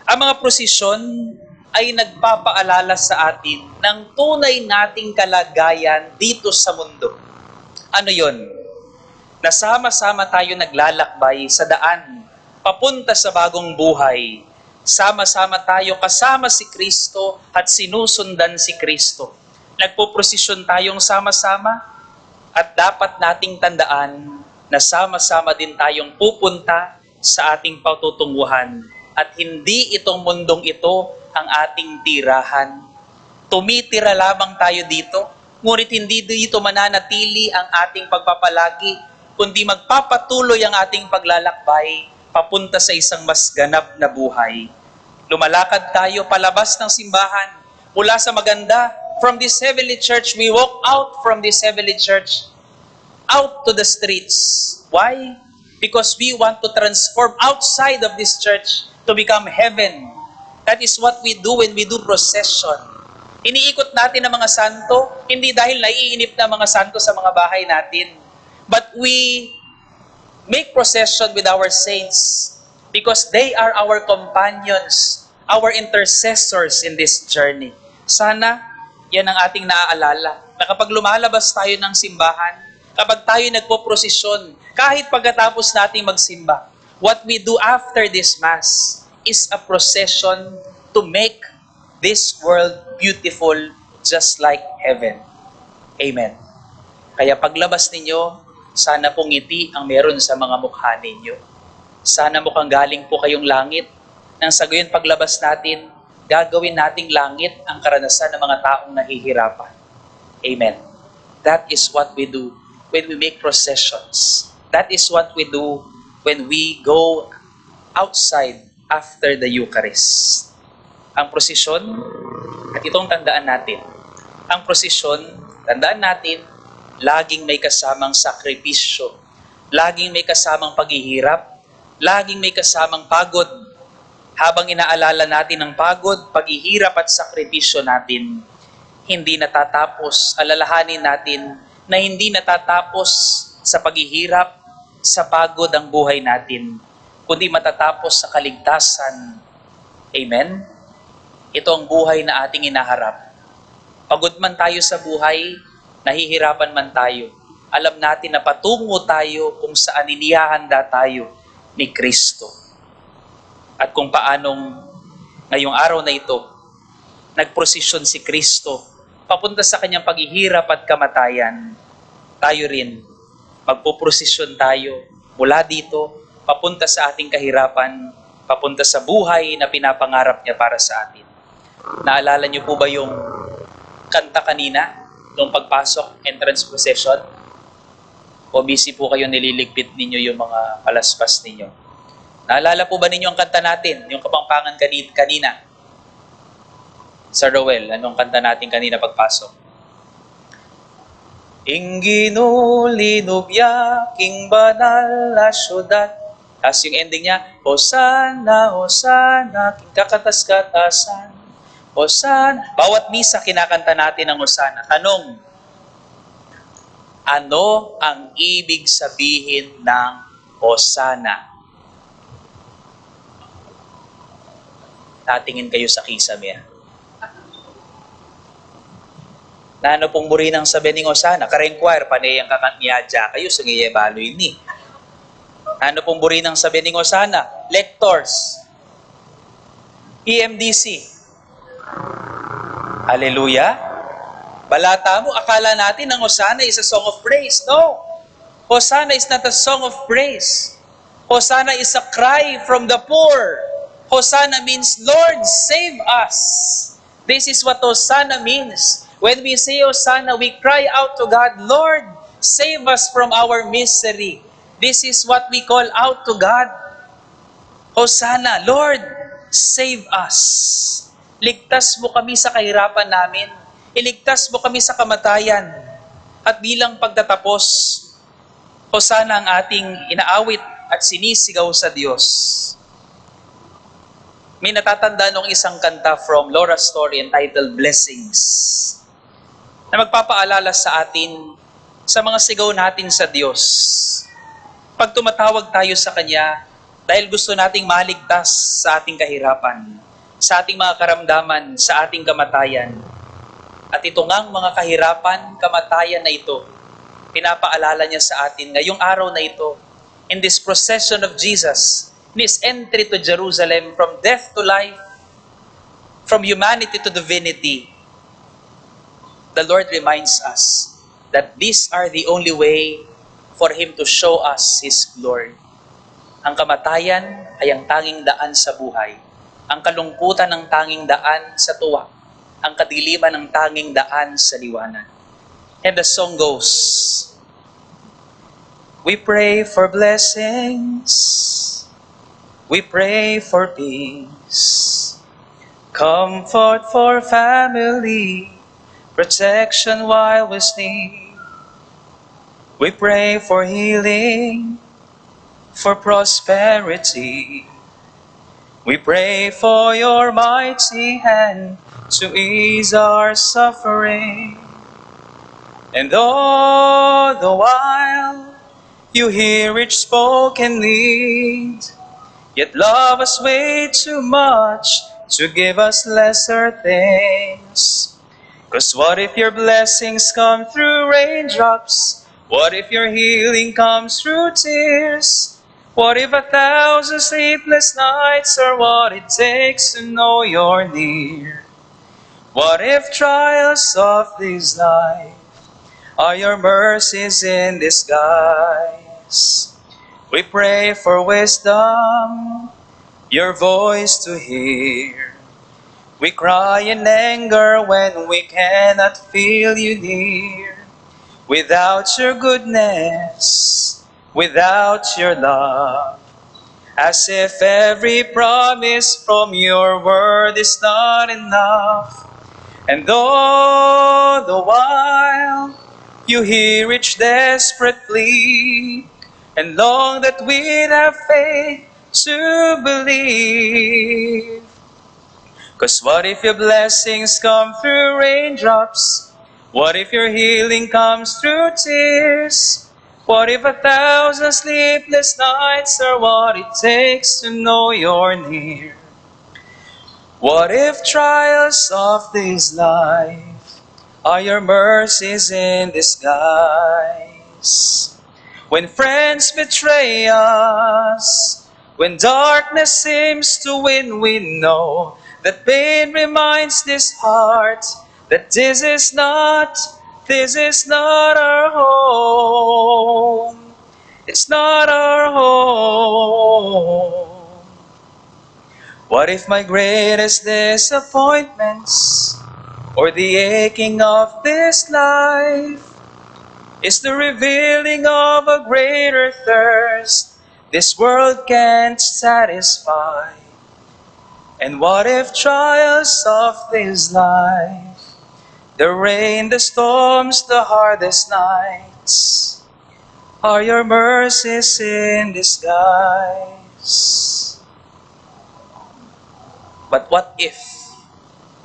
ang mga prosesyon ay nagpapaalala sa atin ng tunay nating kalagayan dito sa mundo. Ano yon? Nasama-sama tayo naglalakbay sa daan, papunta sa bagong buhay. Sama-sama tayo kasama si Kristo at sinusundan si Kristo. Nagpoprosesyon tayong sama-sama at dapat nating tandaan na sama-sama din tayong pupunta sa ating patutunguhan. At hindi itong mundong ito ang ating tirahan. Tumitira lamang tayo dito, ngunit hindi dito mananatili ang ating pagpapalagi, kundi magpapatuloy ang ating paglalakbay papunta sa isang mas ganap na buhay. Lumalakad tayo palabas ng simbahan, mula sa maganda, from this heavenly church, we walk out from this heavenly church, out to the streets. Why? Because we want to transform outside of this church to become heaven. That is what we do when we do procession. Iniikot natin ang mga santo, hindi dahil naiinip na mga santo sa mga bahay natin, but we make procession with our saints because they are our companions, our intercessors in this journey. Sana yan ang ating naaalala, na kapag lumalabas tayo ng simbahan, kapag tayo nagpo-prosesyon, kahit pagkatapos nating magsimba, what we do after this Mass is a procession to make this world beautiful just like heaven. Amen. Kaya paglabas ninyo, sana pong ngiti ang meron sa mga mukha ninyo. Sana mukhang galing po kayong langit, nang sa gayon paglabas natin, gagawin nating langit ang karanasan ng mga taong nahihirapan. Amen. That is what we do when we make processions. That is what we do when we go outside after the Eucharist. Ang prosesyon, at itong tandaan natin, ang prosesyon, tandaan natin, laging may kasamang sakripisyo, laging may kasamang paghihirap, laging may kasamang pagod. Habang inaalala natin ang pagod, paghihirap at sakripisyo natin, hindi natatapos. Alalahanin natin na hindi natatapos sa paghihirap, sa pagod ang buhay natin, kundi matatapos sa kaligtasan. Amen? Ito ang buhay na ating inaharap. Pagod man tayo sa buhay, nahihirapan man tayo, alam natin na patungo tayo kung saan inihahanda tayo ni Kristo. At kung paanong ngayong araw na ito, nagprosesyon si Kristo papunta sa kanyang paghihirap at kamatayan, tayo rin magpoprosesyon tayo mula dito, papunta sa ating kahirapan, papunta sa buhay na pinapangarap niya para sa atin. Naalala niyo po ba yung kanta kanina, nung pagpasok, entrance procession? O busy po kayo nililigpit ninyo yung mga palaspas ninyo? Naalala po ba ninyo ang kanta natin, yung kapampangan kanina? Sir Roel, anong kanta natin kanina pagpasok? Ingino linubya, king banal na syudad. Tapos yung ending niya, Hosanna, Hosanna, king kakatas-katasan. Hosanna. Bawat misa kinakanta natin ang Hosanna. Tanong, ano ang ibig sabihin ng Hosanna? Tatingin kayo sa kisame. Na ano pong buri ng sabi ng Hosanna? Karengkwar, panay ang kakantniadya kayo, sungiye baloy ni. Ano pong buri ng sabi ng Hosanna? Lectors. EMDC. Hallelujah. Balata mo, akala natin ang Hosanna is a song of praise. No. Hosanna is not a song of praise. Hosanna is a cry from the poor. Hosanna means, Lord, save us. This is what Hosanna means. When we say Hosanna, we cry out to God, Lord, save us from our misery. This is what we call out to God. Hosanna, Lord, save us. Ligtas mo kami sa kahirapan namin. Iligtas mo kami sa kamatayan. At bilang pagtatapos, Hosanna ang ating inaawit at sinisigaw sa Diyos. May natatanda nung isang kanta from Laura's Story entitled Blessings, na magpapaalala sa atin sa mga sigaw natin sa Diyos. Pag tumatawag tayo sa Kanya, dahil gusto nating maligtas sa ating kahirapan, sa ating mga karamdaman, sa ating kamatayan. At ito ngang mga kahirapan, kamatayan na ito, pinapaalala niya sa atin ngayong araw na ito, in this procession of Jesus, in His entry to Jerusalem, from death to life, from humanity to divinity, the Lord reminds us that these are the only way for Him to show us His glory. Ang kamatayan ay ang tanging daan sa buhay. Ang kalungkutan ang tanging daan sa tuwa. Ang kadiliman ang tanging daan sa liwanag. And the song goes, we pray for blessings. We pray for peace. Comfort for family. Protection while we sleep. We pray for healing, for prosperity. We pray for your mighty hand to ease our suffering. And all the while, you hear each spoken need, yet love us way too much to give us lesser things. 'Cause what if your blessings come through raindrops? What if your healing comes through tears? What if 1,000 sleepless nights are what it takes to know you're near? What if trials of this life are your mercies in disguise? We pray for wisdom, your voice to hear. We cry in anger when we cannot feel you near. Without your goodness, without your love, as if every promise from your word is not enough. And all the while, you hear each desperate plea, and long that we'd have faith to believe. 'Cause what if your blessings come through raindrops? What if your healing comes through tears? What if 1,000 sleepless nights are what it takes to know you're near? What if trials of this life are your mercies in disguise. When friends betray us, when darkness seems to win, we know that pain reminds this heart that this is not our home. It's not our home. What if my greatest disappointments or the aching of this life is the revealing of a greater thirst this world can't satisfy? And what if trials of this life, the rain, the storms, the hardest nights, are your mercies in disguise? But what if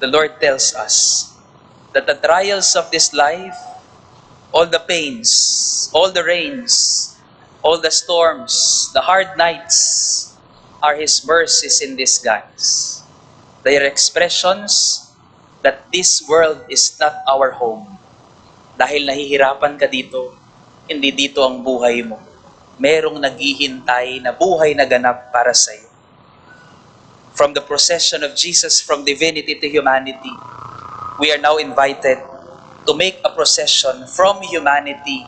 the Lord tells us that the trials of this life, all the pains, all the rains, all the storms, the hard nights, are His mercies in disguise. They are expressions that this world is not our home. Dahil nahihirapan ka dito, hindi dito ang buhay mo. Merong naghihintay na buhay na ganap para sa iyo. From the procession of Jesus from divinity to humanity, we are now invited to make a procession from humanity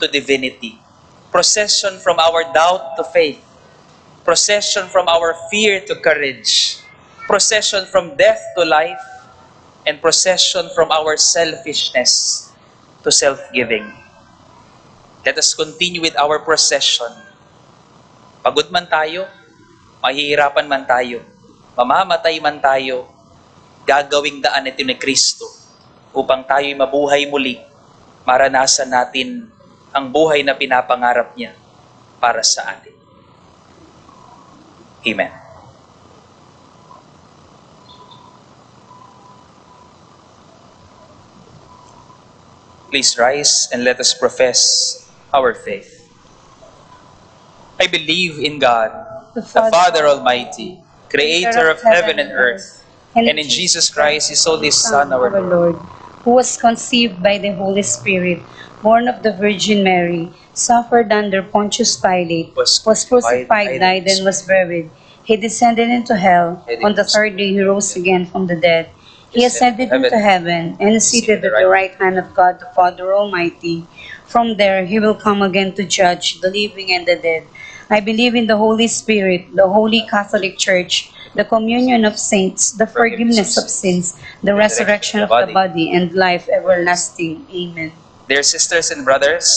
to divinity. Procession from our doubt to faith. Procession from our fear to courage. Procession from death to life. And procession from our selfishness to self-giving. Let us continue with our procession. Pagod man tayo, mahihirapan man tayo, mamamatay man tayo, gagawing daan ito ni Kristo upang tayo'y mabuhay muli, maranasan natin ang buhay na pinapangarap niya para sa atin. Amen. Please rise and let us profess our faith. I believe in God, the Father Almighty, Creator of heaven and earth, and in Jesus Christ, His only Son, our Lord, who was conceived by the Holy Spirit, born of the Virgin Mary, suffered under Pontius Pilate, was crucified, died, and was buried. He descended into hell. On the third day, He rose again from the dead. He ascended into heaven and is seated at the right hand of God the Father Almighty. From there, He will come again to judge the living and the dead. I believe in the Holy Spirit, the Holy Catholic Church, the communion of saints, the forgiveness of sins, the resurrection of the body, and life everlasting. Amen. Dear sisters and brothers,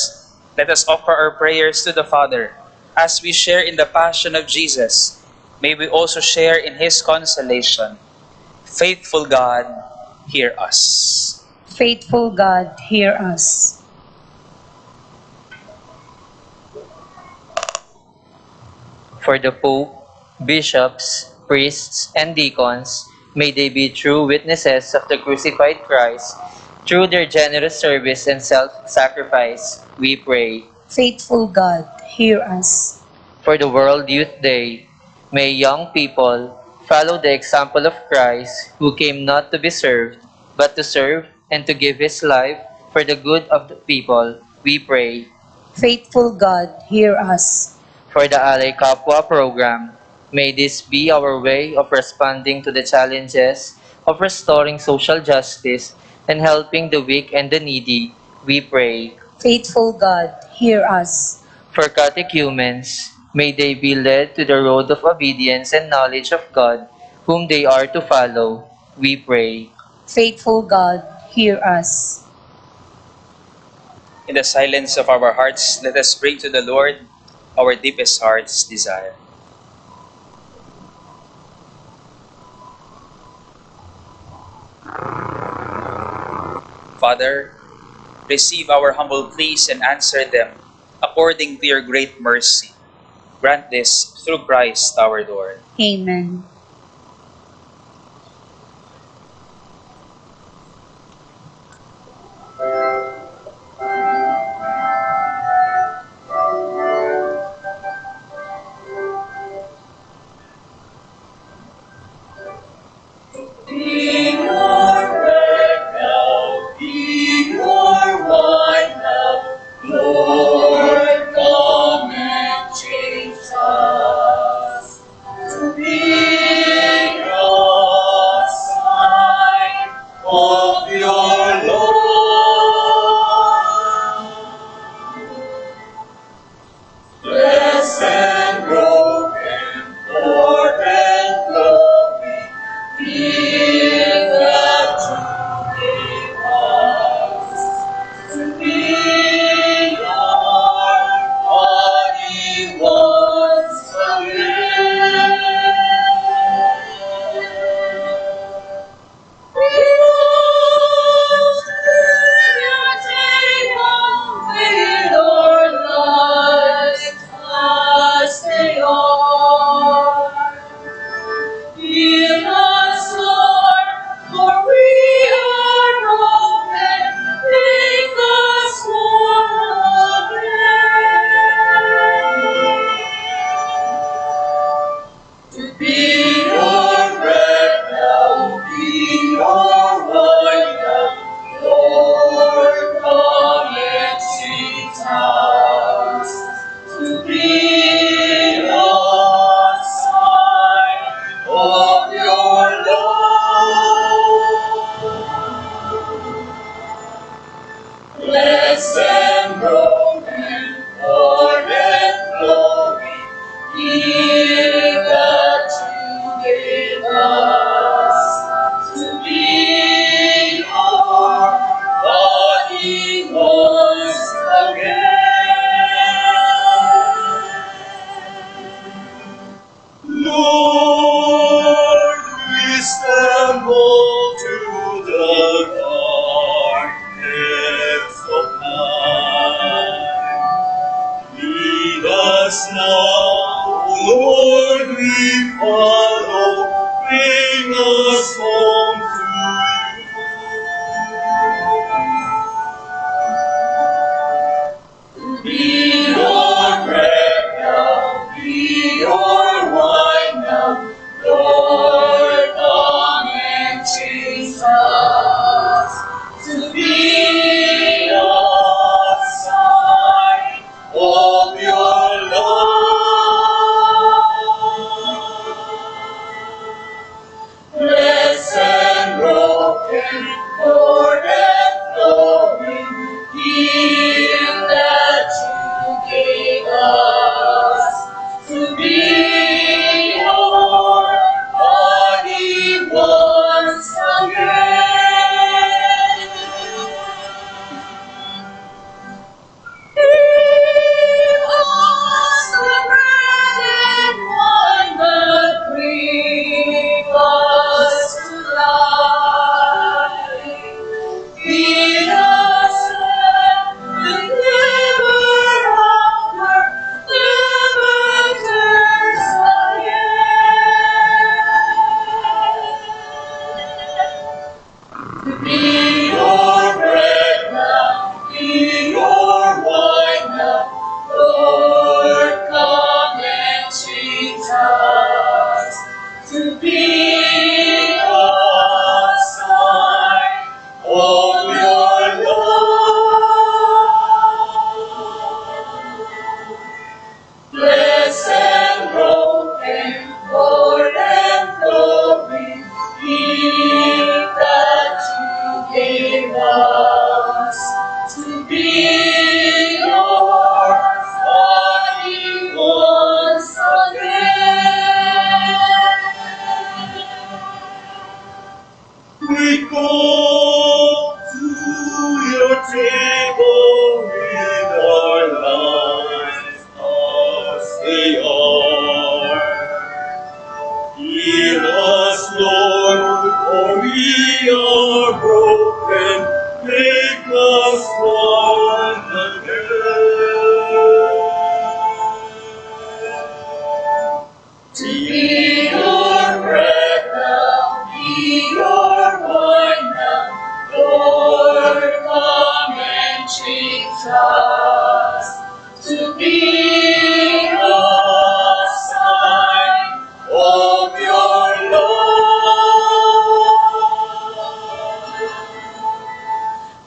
let us offer our prayers to the Father. As we share in the passion of Jesus, may we also share in His consolation. Faithful God, hear us. Faithful God, hear us. For the Pope, bishops, priests, and deacons, may they be true witnesses of the crucified Christ. Through their generous service and self-sacrifice, we pray. Faithful God, hear us. For the World Youth Day, may young people follow the example of Christ, who came not to be served, but to serve and to give His life for the good of the people. We pray. Faithful God, hear us. For the Alay Kapwa program, may this be our way of responding to the challenges of restoring social justice and helping the weak and the needy. We pray. Faithful God, hear us. For catechumens, may they be led to the road of obedience and knowledge of God, whom they are to follow. We pray. Faithful God, hear us. In the silence of our hearts, let us bring to the Lord our deepest heart's desire. Father, receive our humble pleas and answer them according to your great mercy. Grant this through Christ our Lord. Amen. In our breath, be us now, O Lord, we follow. Bring us home to you. Be your bread now, be your wine now, Lord, come and change us to be a sign of your love. Blessed and broken, Lord and flowing, give that you gave us to be your body once again. Give us the bread and wine that bring us to life. Feed us and never hunger, never thirst again. To be your bread now, be your wine now, Lord, come and change us to be a sign of your love. Blessed and broken, Lord and flowing, give that you gave us to be your body once again. We go to your table with our lives as they are. Heal us, Lord, for we are broken. Make us one again. To be your bread now, be your wine now, Lord, come and change us to be a sign of your love.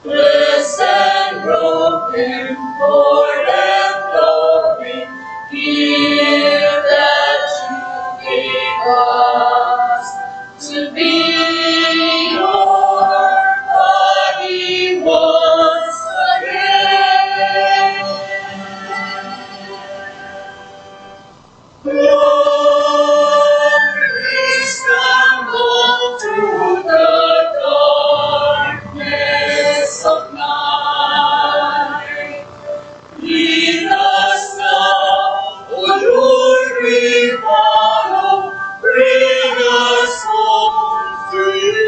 Blessed and broken, Lord and flowing, give that you gave us to be your body once again. Lord, we stumble through the darkness of night. Lead us now, O Lord, we follow. Bring us home to you.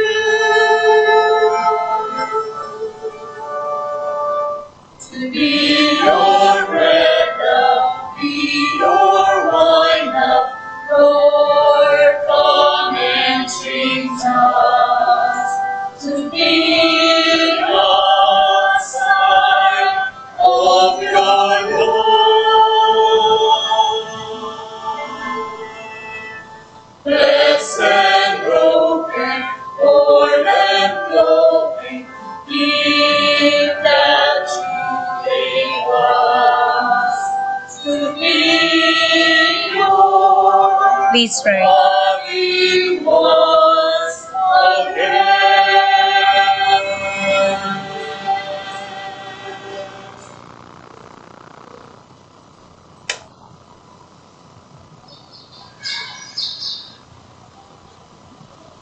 To be your bread now, be your wine now, Lord, come and change us to be a sign of your love. Blessed and broken, Lord and flowing, give that you gave us to be your Please rise. body once again.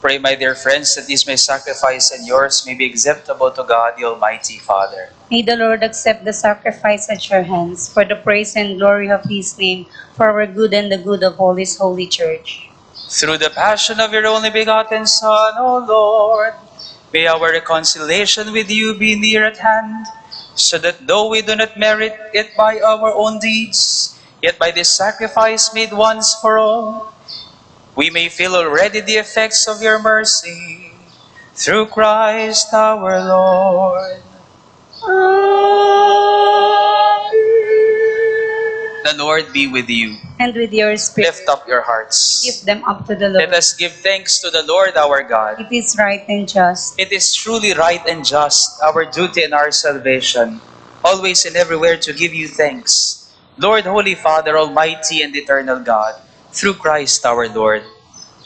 Pray, my dear friends, that this my sacrifice and yours may be acceptable to God, the Almighty Father. May the Lord accept the sacrifice at your hands for the praise and glory of his name, for our good and the good of all his holy church. Through the passion of your only begotten Son, O Lord, may our reconciliation with you be near at hand, so that though we do not merit it by our own deeds, Yet by this sacrifice made once for all, we may feel already the effects of your mercy. Through Christ our Lord. The Lord be with you. And with your spirit, Lift up your hearts. lift them up to the Lord. Let us give thanks to the Lord our God. It is right and just. It is truly right and just, our duty and our salvation, always and everywhere to give you thanks, Lord, Holy Father, Almighty and Eternal God, through Christ our Lord.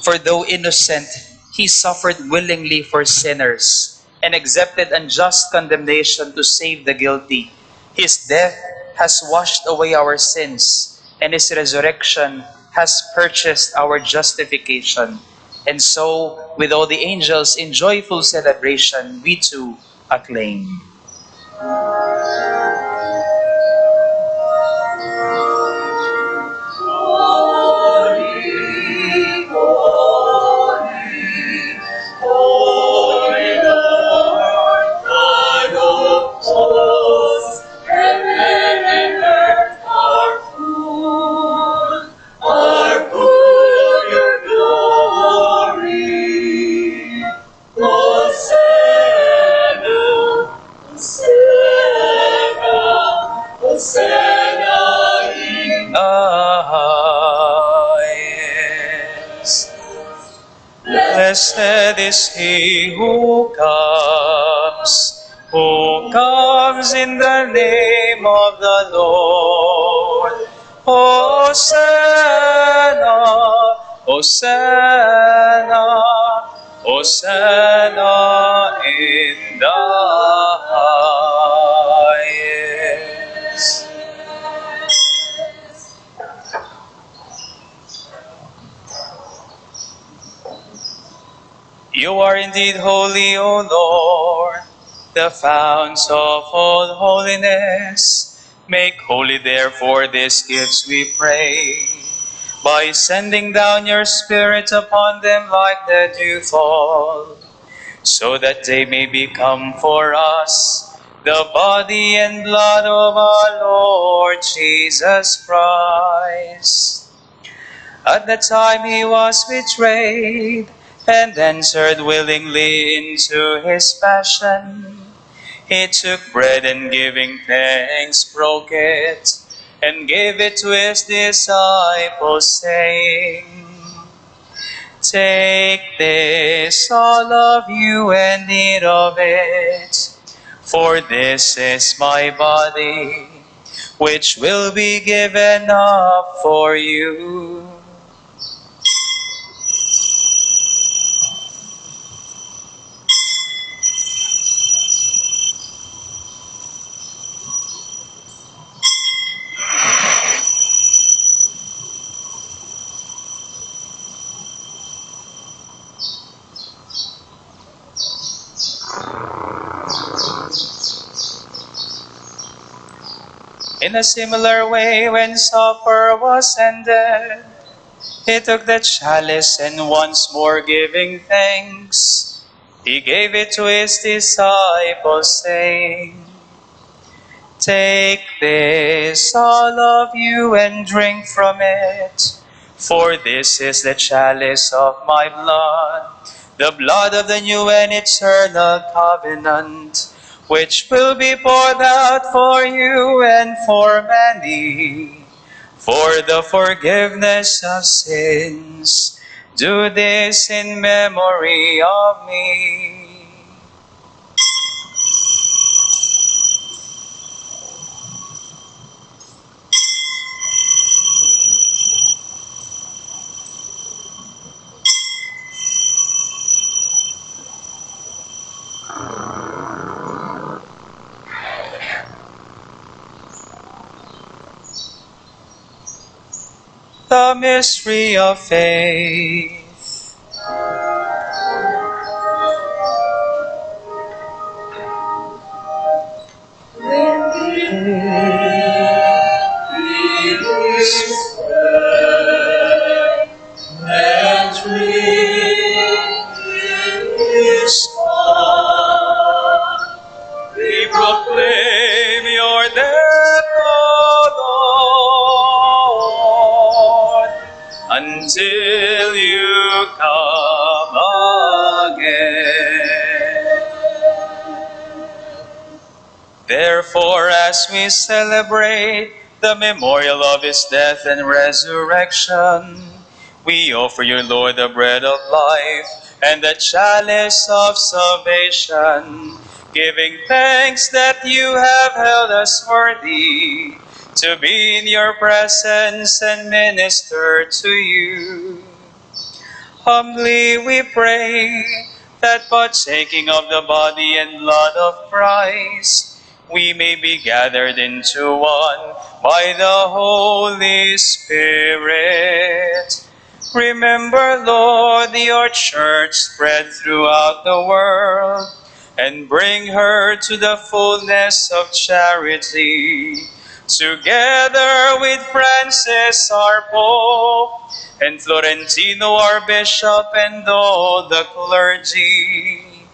For though innocent, he suffered willingly for sinners and accepted unjust condemnation to save the guilty. His death has washed away our sins, and his resurrection has purchased our justification. And so, with all the angels in joyful celebration, we too acclaim. Yes. Blessed is he who comes in the name of the Lord. Hosanna, Hosanna, Hosanna in the highest. You are indeed holy, O Lord, the founts of all holiness. Make holy, therefore, these gifts, we pray, by sending down your Spirit upon them like the dewfall, so that they may become for us the body and blood of our Lord Jesus Christ. At the time he was betrayed, and entered willingly into his passion, he took bread and giving thanks broke it, and gave it to his disciples, saying, Take this, all of you, and eat of it, for this is my body, which will be given up for you. In a similar way, when supper was ended, he took the chalice, and once more giving thanks, he gave it to his disciples, saying, Take this, all of you, and drink from it, for this is the chalice of my blood, the blood of the new and eternal covenant, which will be poured out for you and for many, for the forgiveness of sins. Do this in memory of me. The mystery of faith. We proclaim your death, O until you come again. Therefore, as we celebrate the memorial of his death and resurrection, we offer you, Lord, the bread of life and the chalice of salvation, giving thanks that you have held us worthy to be in your presence and minister to you. Humbly we pray that partaking of the body and blood of Christ, we may be gathered into one by the Holy Spirit. Remember, Lord, your church spread throughout the world, and bring her to the fullness of charity, together with Francis our Pope, and Florentino our Bishop, and all the clergy.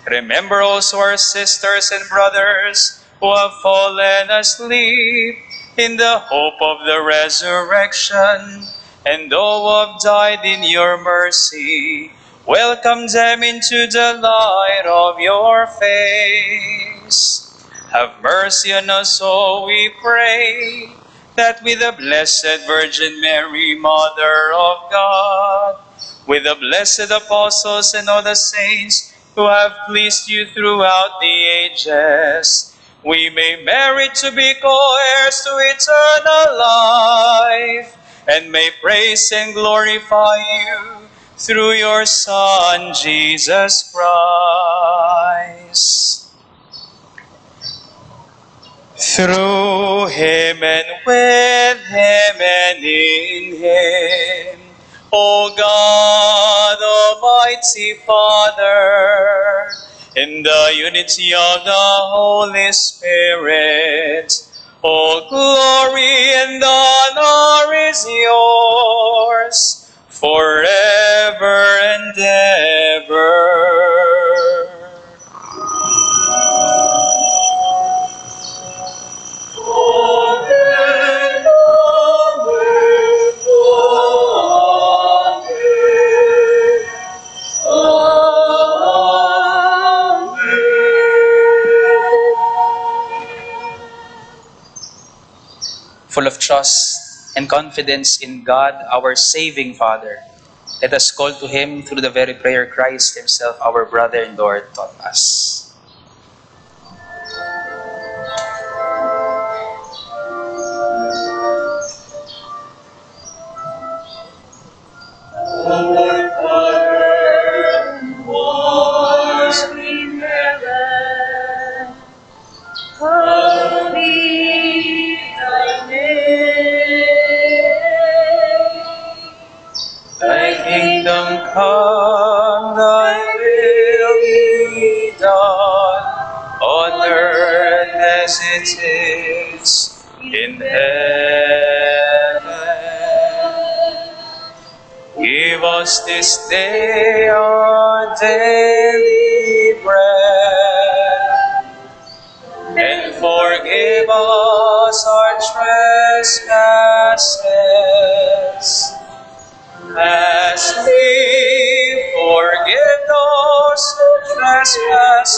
Remember also our sisters and brothers who have fallen asleep in the hope of the resurrection, and all who have died in your mercy. Welcome them into the light of your face. Have mercy on us all, we pray, that with the Blessed Virgin Mary, Mother of God, with the blessed apostles and all the saints who have pleased you throughout the ages, we may merit to be co-heirs to eternal life, and may praise and glorify you through your Son, Jesus Christ. Through him and with him and in him, O God, Almighty Father, in the unity of the Holy Spirit, all glory and honor is yours, forever and ever. Full of trust and confidence in God, our saving Father, let us call to him through the very prayer Christ himself, our brother and Lord, taught us. Our Father, who art in heaven, hallowed be thy name. Thy kingdom come, thy will be done, on earth as it is in heaven. Give us this day our daily bread, and forgive us our trespasses, as we forgive those who trespass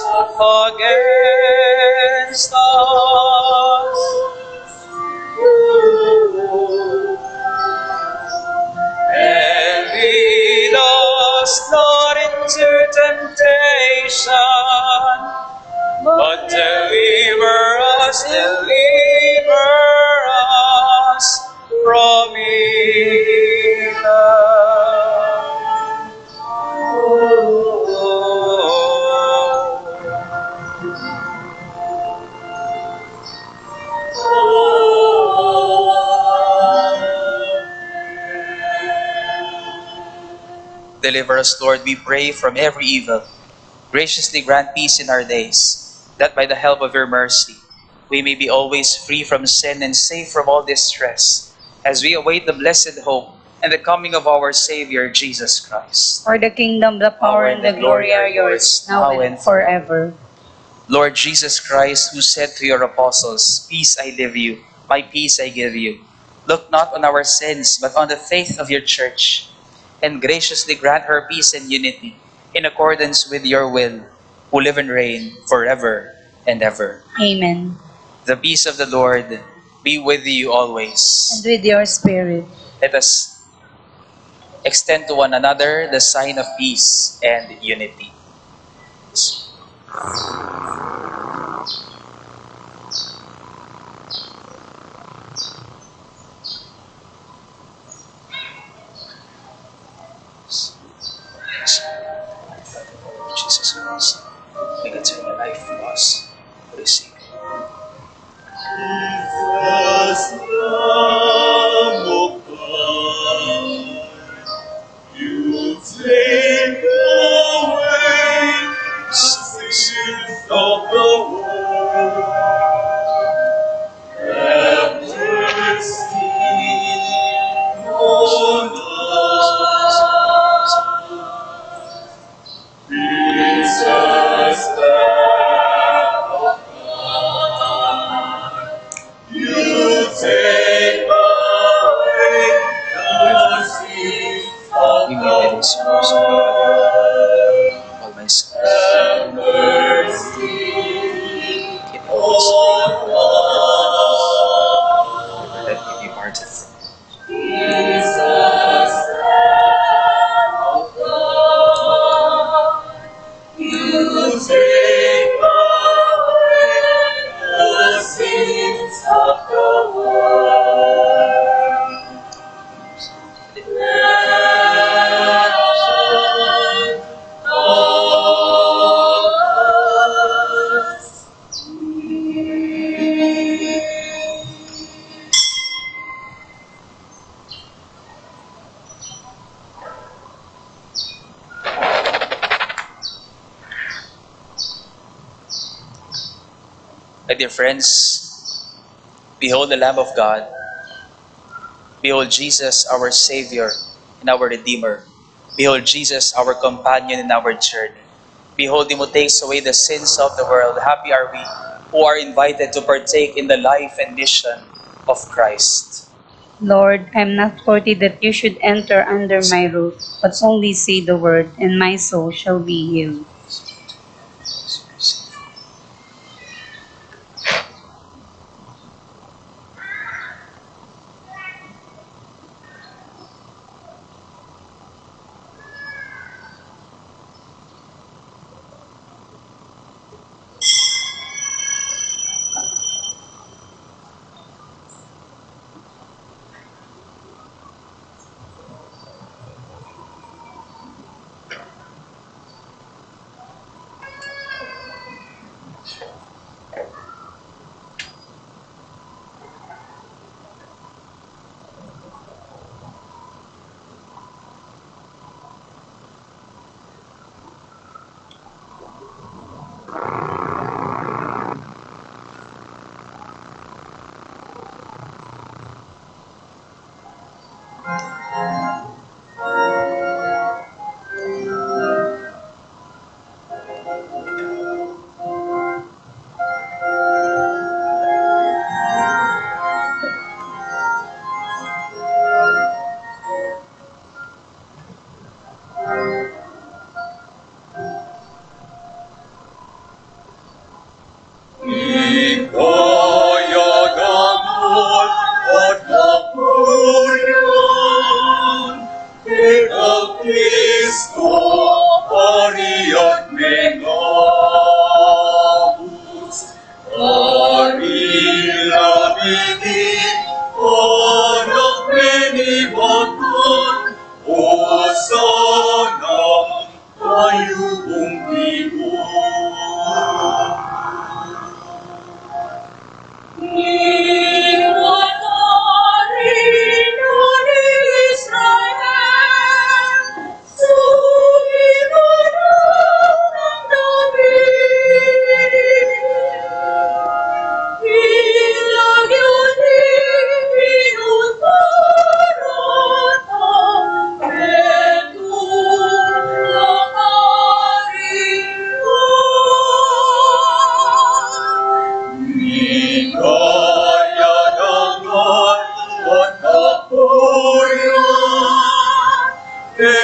against us. And lead us not into temptation, but deliver us from evil. Deliver us, Lord, we pray, from every evil. Graciously grant peace in our days, that by the help of your mercy, we may be always free from sin and safe from all distress, as we await the blessed hope and the coming of our Savior, Jesus Christ. For the kingdom, the power, and the glory are yours, now and forever. Lord Jesus Christ, who said to your apostles, "Peace I leave you, my peace I give you," Look not on our sins, but on the faith of your church, and graciously grant her peace and unity in accordance with your will, who live and reign forever and ever. Amen. The peace of the Lord be with you And always. with your spirit. Let us extend to one another the sign of peace and unity. Jesus Christ, may God send a life for us for His sake. Jesus, Lamb of God, you take away the sins of the world. Have mercy on us. Jesus, Lamb of God, you take away the sins of Give me the the source of world. all my sins. Have mercy Keep all on my sins. Never let us. me be parted from Jesus, Lamb of God, you take away the sins of the world. Let all us My dear friends, behold the Lamb of God. Behold Jesus, our Savior and our Redeemer. Behold Jesus, our companion in our journey. Behold Him who takes away the sins of the world. Happy are we who are invited to partake in the life and mission of Christ. Lord, I am not worthy that you should enter under my roof, but only say the word, and my soul shall be healed.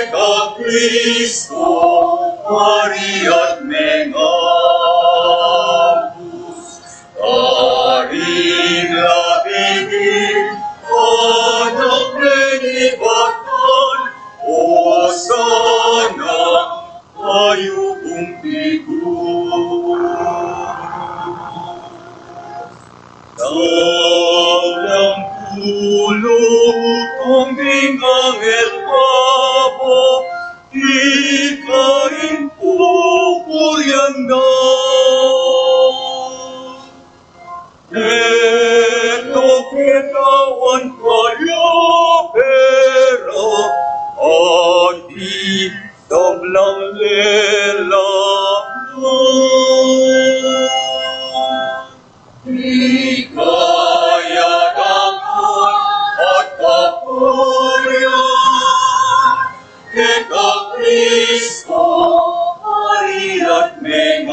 Eka Cristo, Maria't Mengabus, Karing labigin, anak menibatan, o sana tayo kumpigun. Dalang tulong ang bingang el pabo, ikain pupuryanda. Eto kitawan kayo pero andi tablang lelang. Ikaya dapat at kapurian, Eka Cristo, Maria't Mengabus,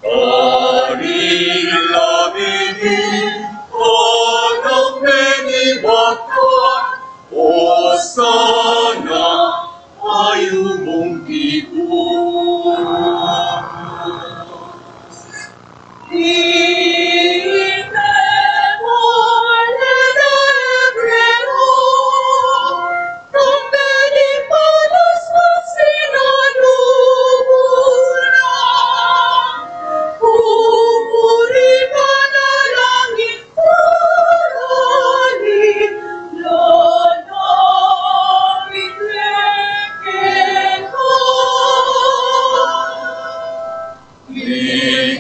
Karing labigin, anak menibatan, o sana tayo mong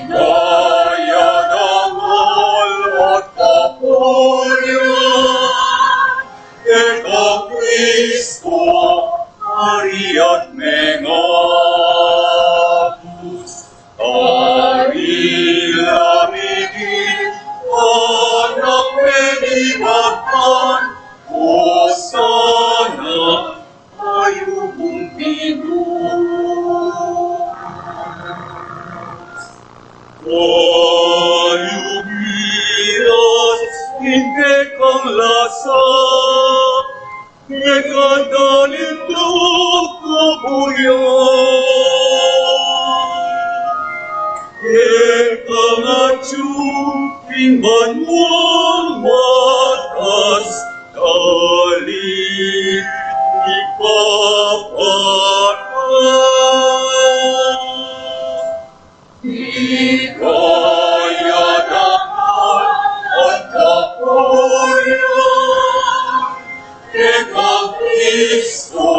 Ikaya dangal at kapurian, Eka Cristo, Maria't Mengabus, Karing labigin, anak menibatan, o sana tayo kumpigun. Tayo bilas, hindi kang lasa, ikadalin doon kabuyan. Eka nga tiyupin manuang matas, kalit ipapatan. Ikaya dapat at kapurian, Eka Cristo,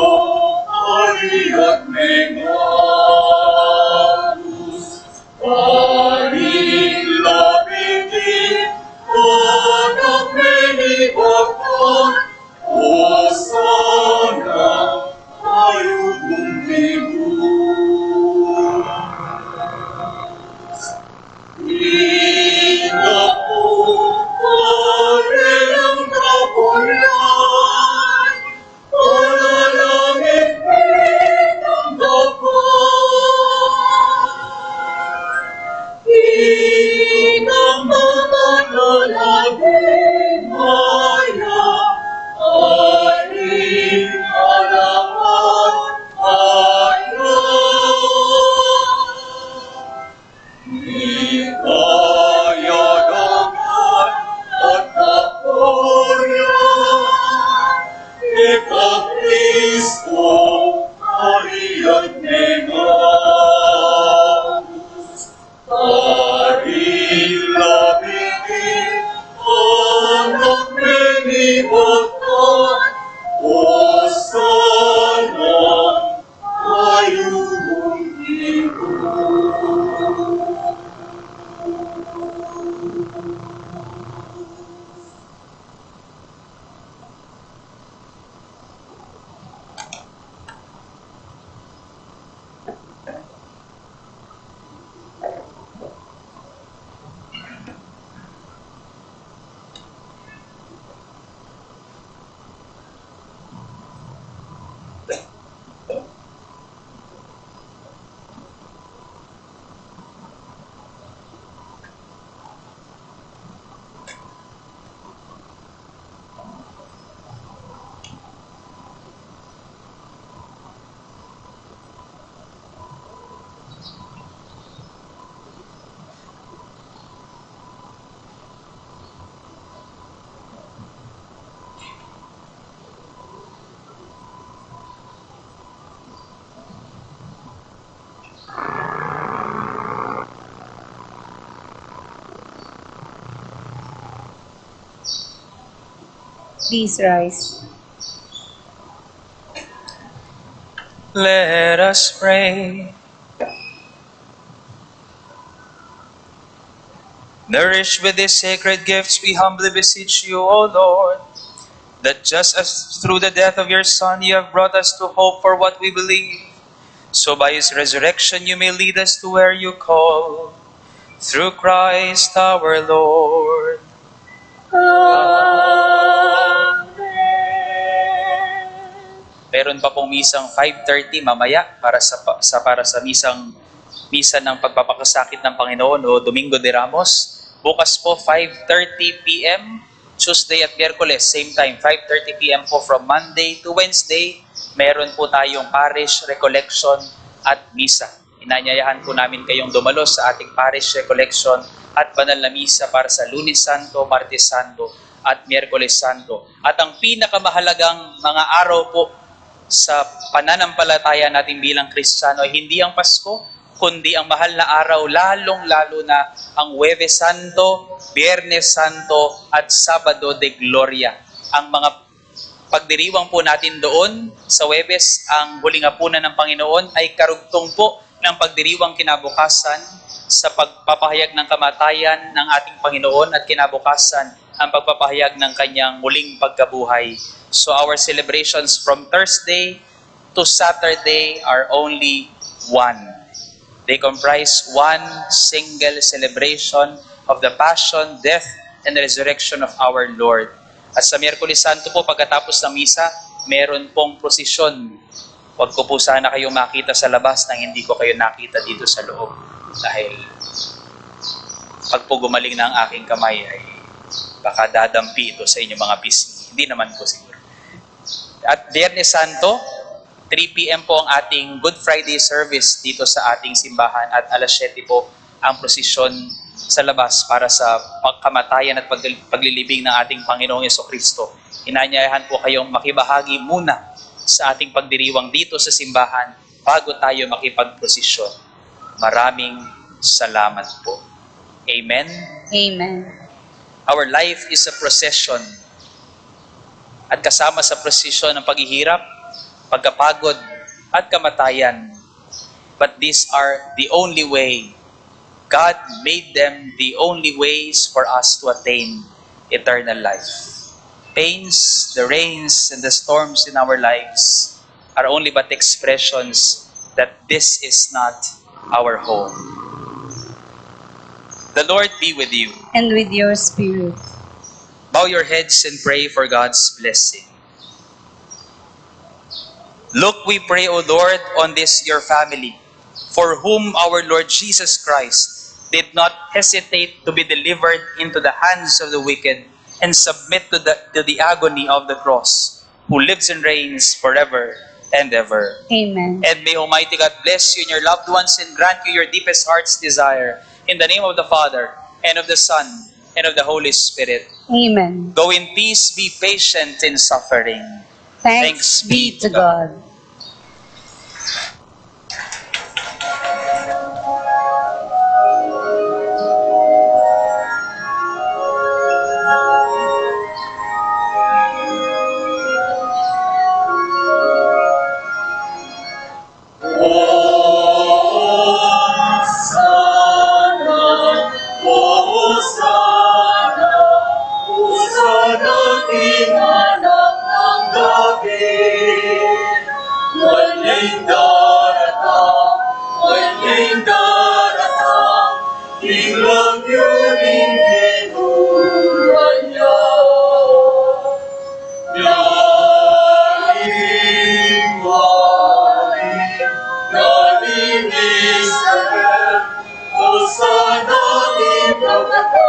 Maria't Mengabus, Karing labigin, anak menibatan, o sana tayo kumpigun. Ina po, pare ng kapulian, panalangin ng dapat. Ina mga lalagin maya, aling alamat Ikaya dapat at kapurian, Eka Cristo, Maria't Mengabus, Karing labigin, anak menibatan, o sana tayo kumpigun. Please rise. Let us pray. Nourished with these sacred gifts, we humbly beseech you, O Lord, that just as through the death of your Son you have brought us to hope for what we believe, so by his resurrection you may lead us to where you call. Through Christ our Lord. Meron pa pong misang 5:30 mamaya para sa misa ng pagpapakasakit ng Panginoon o Domingo de Ramos. Bukas po 5:30 p.m. Tuesday at Miyerkules, same time 5:30 p.m. po from Monday to Wednesday. Meron po tayong parish recollection at misa. Inanyayahan po namin kayong dumalo sa ating parish recollection at banal na misa para sa Lunes Santo, Martes Santo at Miyerkules Santo. At ang pinakamahalagang mga araw po sa pananampalataya natin bilang Kristiyano ay hindi ang Pasko, kundi ang mahal na araw, lalong-lalo na ang Huwebes Santo, Biyernes Santo at Sabado de Gloria. Ang mga pagdiriwang po natin doon sa Huwebes, ang huling hapunan ng Panginoon ay karugtong po ng pagdiriwang kinabukasan sa pagpapahayag ng kamatayan ng ating Panginoon at kinabukasan ang pagpapahayag ng kanyang muling pagkabuhay. So our celebrations from Thursday to Saturday are only one. They comprise one single celebration of the passion, death, and resurrection of our Lord. At sa Miyerkules Santo po, pagkatapos ng misa, meron pong prosesyon. Huwag ko po sana kayong makita sa labas nang hindi ko kayo nakita dito sa loob. Dahil pag po gumaling na ang aking kamay ay baka dadampi ito sa inyong mga pisngi. Hindi naman po siguro. At Biyernes Santo, 3 p.m. po ang ating Good Friday service dito sa ating simbahan at alas 7 po ang prosesyon sa labas para sa pagkamatayan at paglilibing ng ating Panginoong Jesucristo. Inanyayahan po kayong makibahagi muna sa ating pagdiriwang dito sa simbahan bago tayo makipagprosesyon. Maraming salamat po. Amen? Amen. Our life is a procession. At kasama sa prosesyon ng paghihirap, pagkapagod, at kamatayan. But these are the only way. God made them the only ways for us to attain eternal life. Pains, the rains, and the storms in our lives are only but expressions that this is not our home. The Lord be with you. And with your spirit. Bow your heads and pray for God's blessing. Look, we pray, O Lord, on this your family, for whom our Lord Jesus Christ did not hesitate to be delivered into the hands of the wicked and submit to the agony of the cross, who lives and reigns forever and ever. Amen. And may Almighty God bless you and your loved ones and grant you your deepest heart's desire. In the name of the Father, and of the Son, and of the Holy Spirit. Amen. Go in peace, be patient in suffering. Thanks be to God. Hosanna in the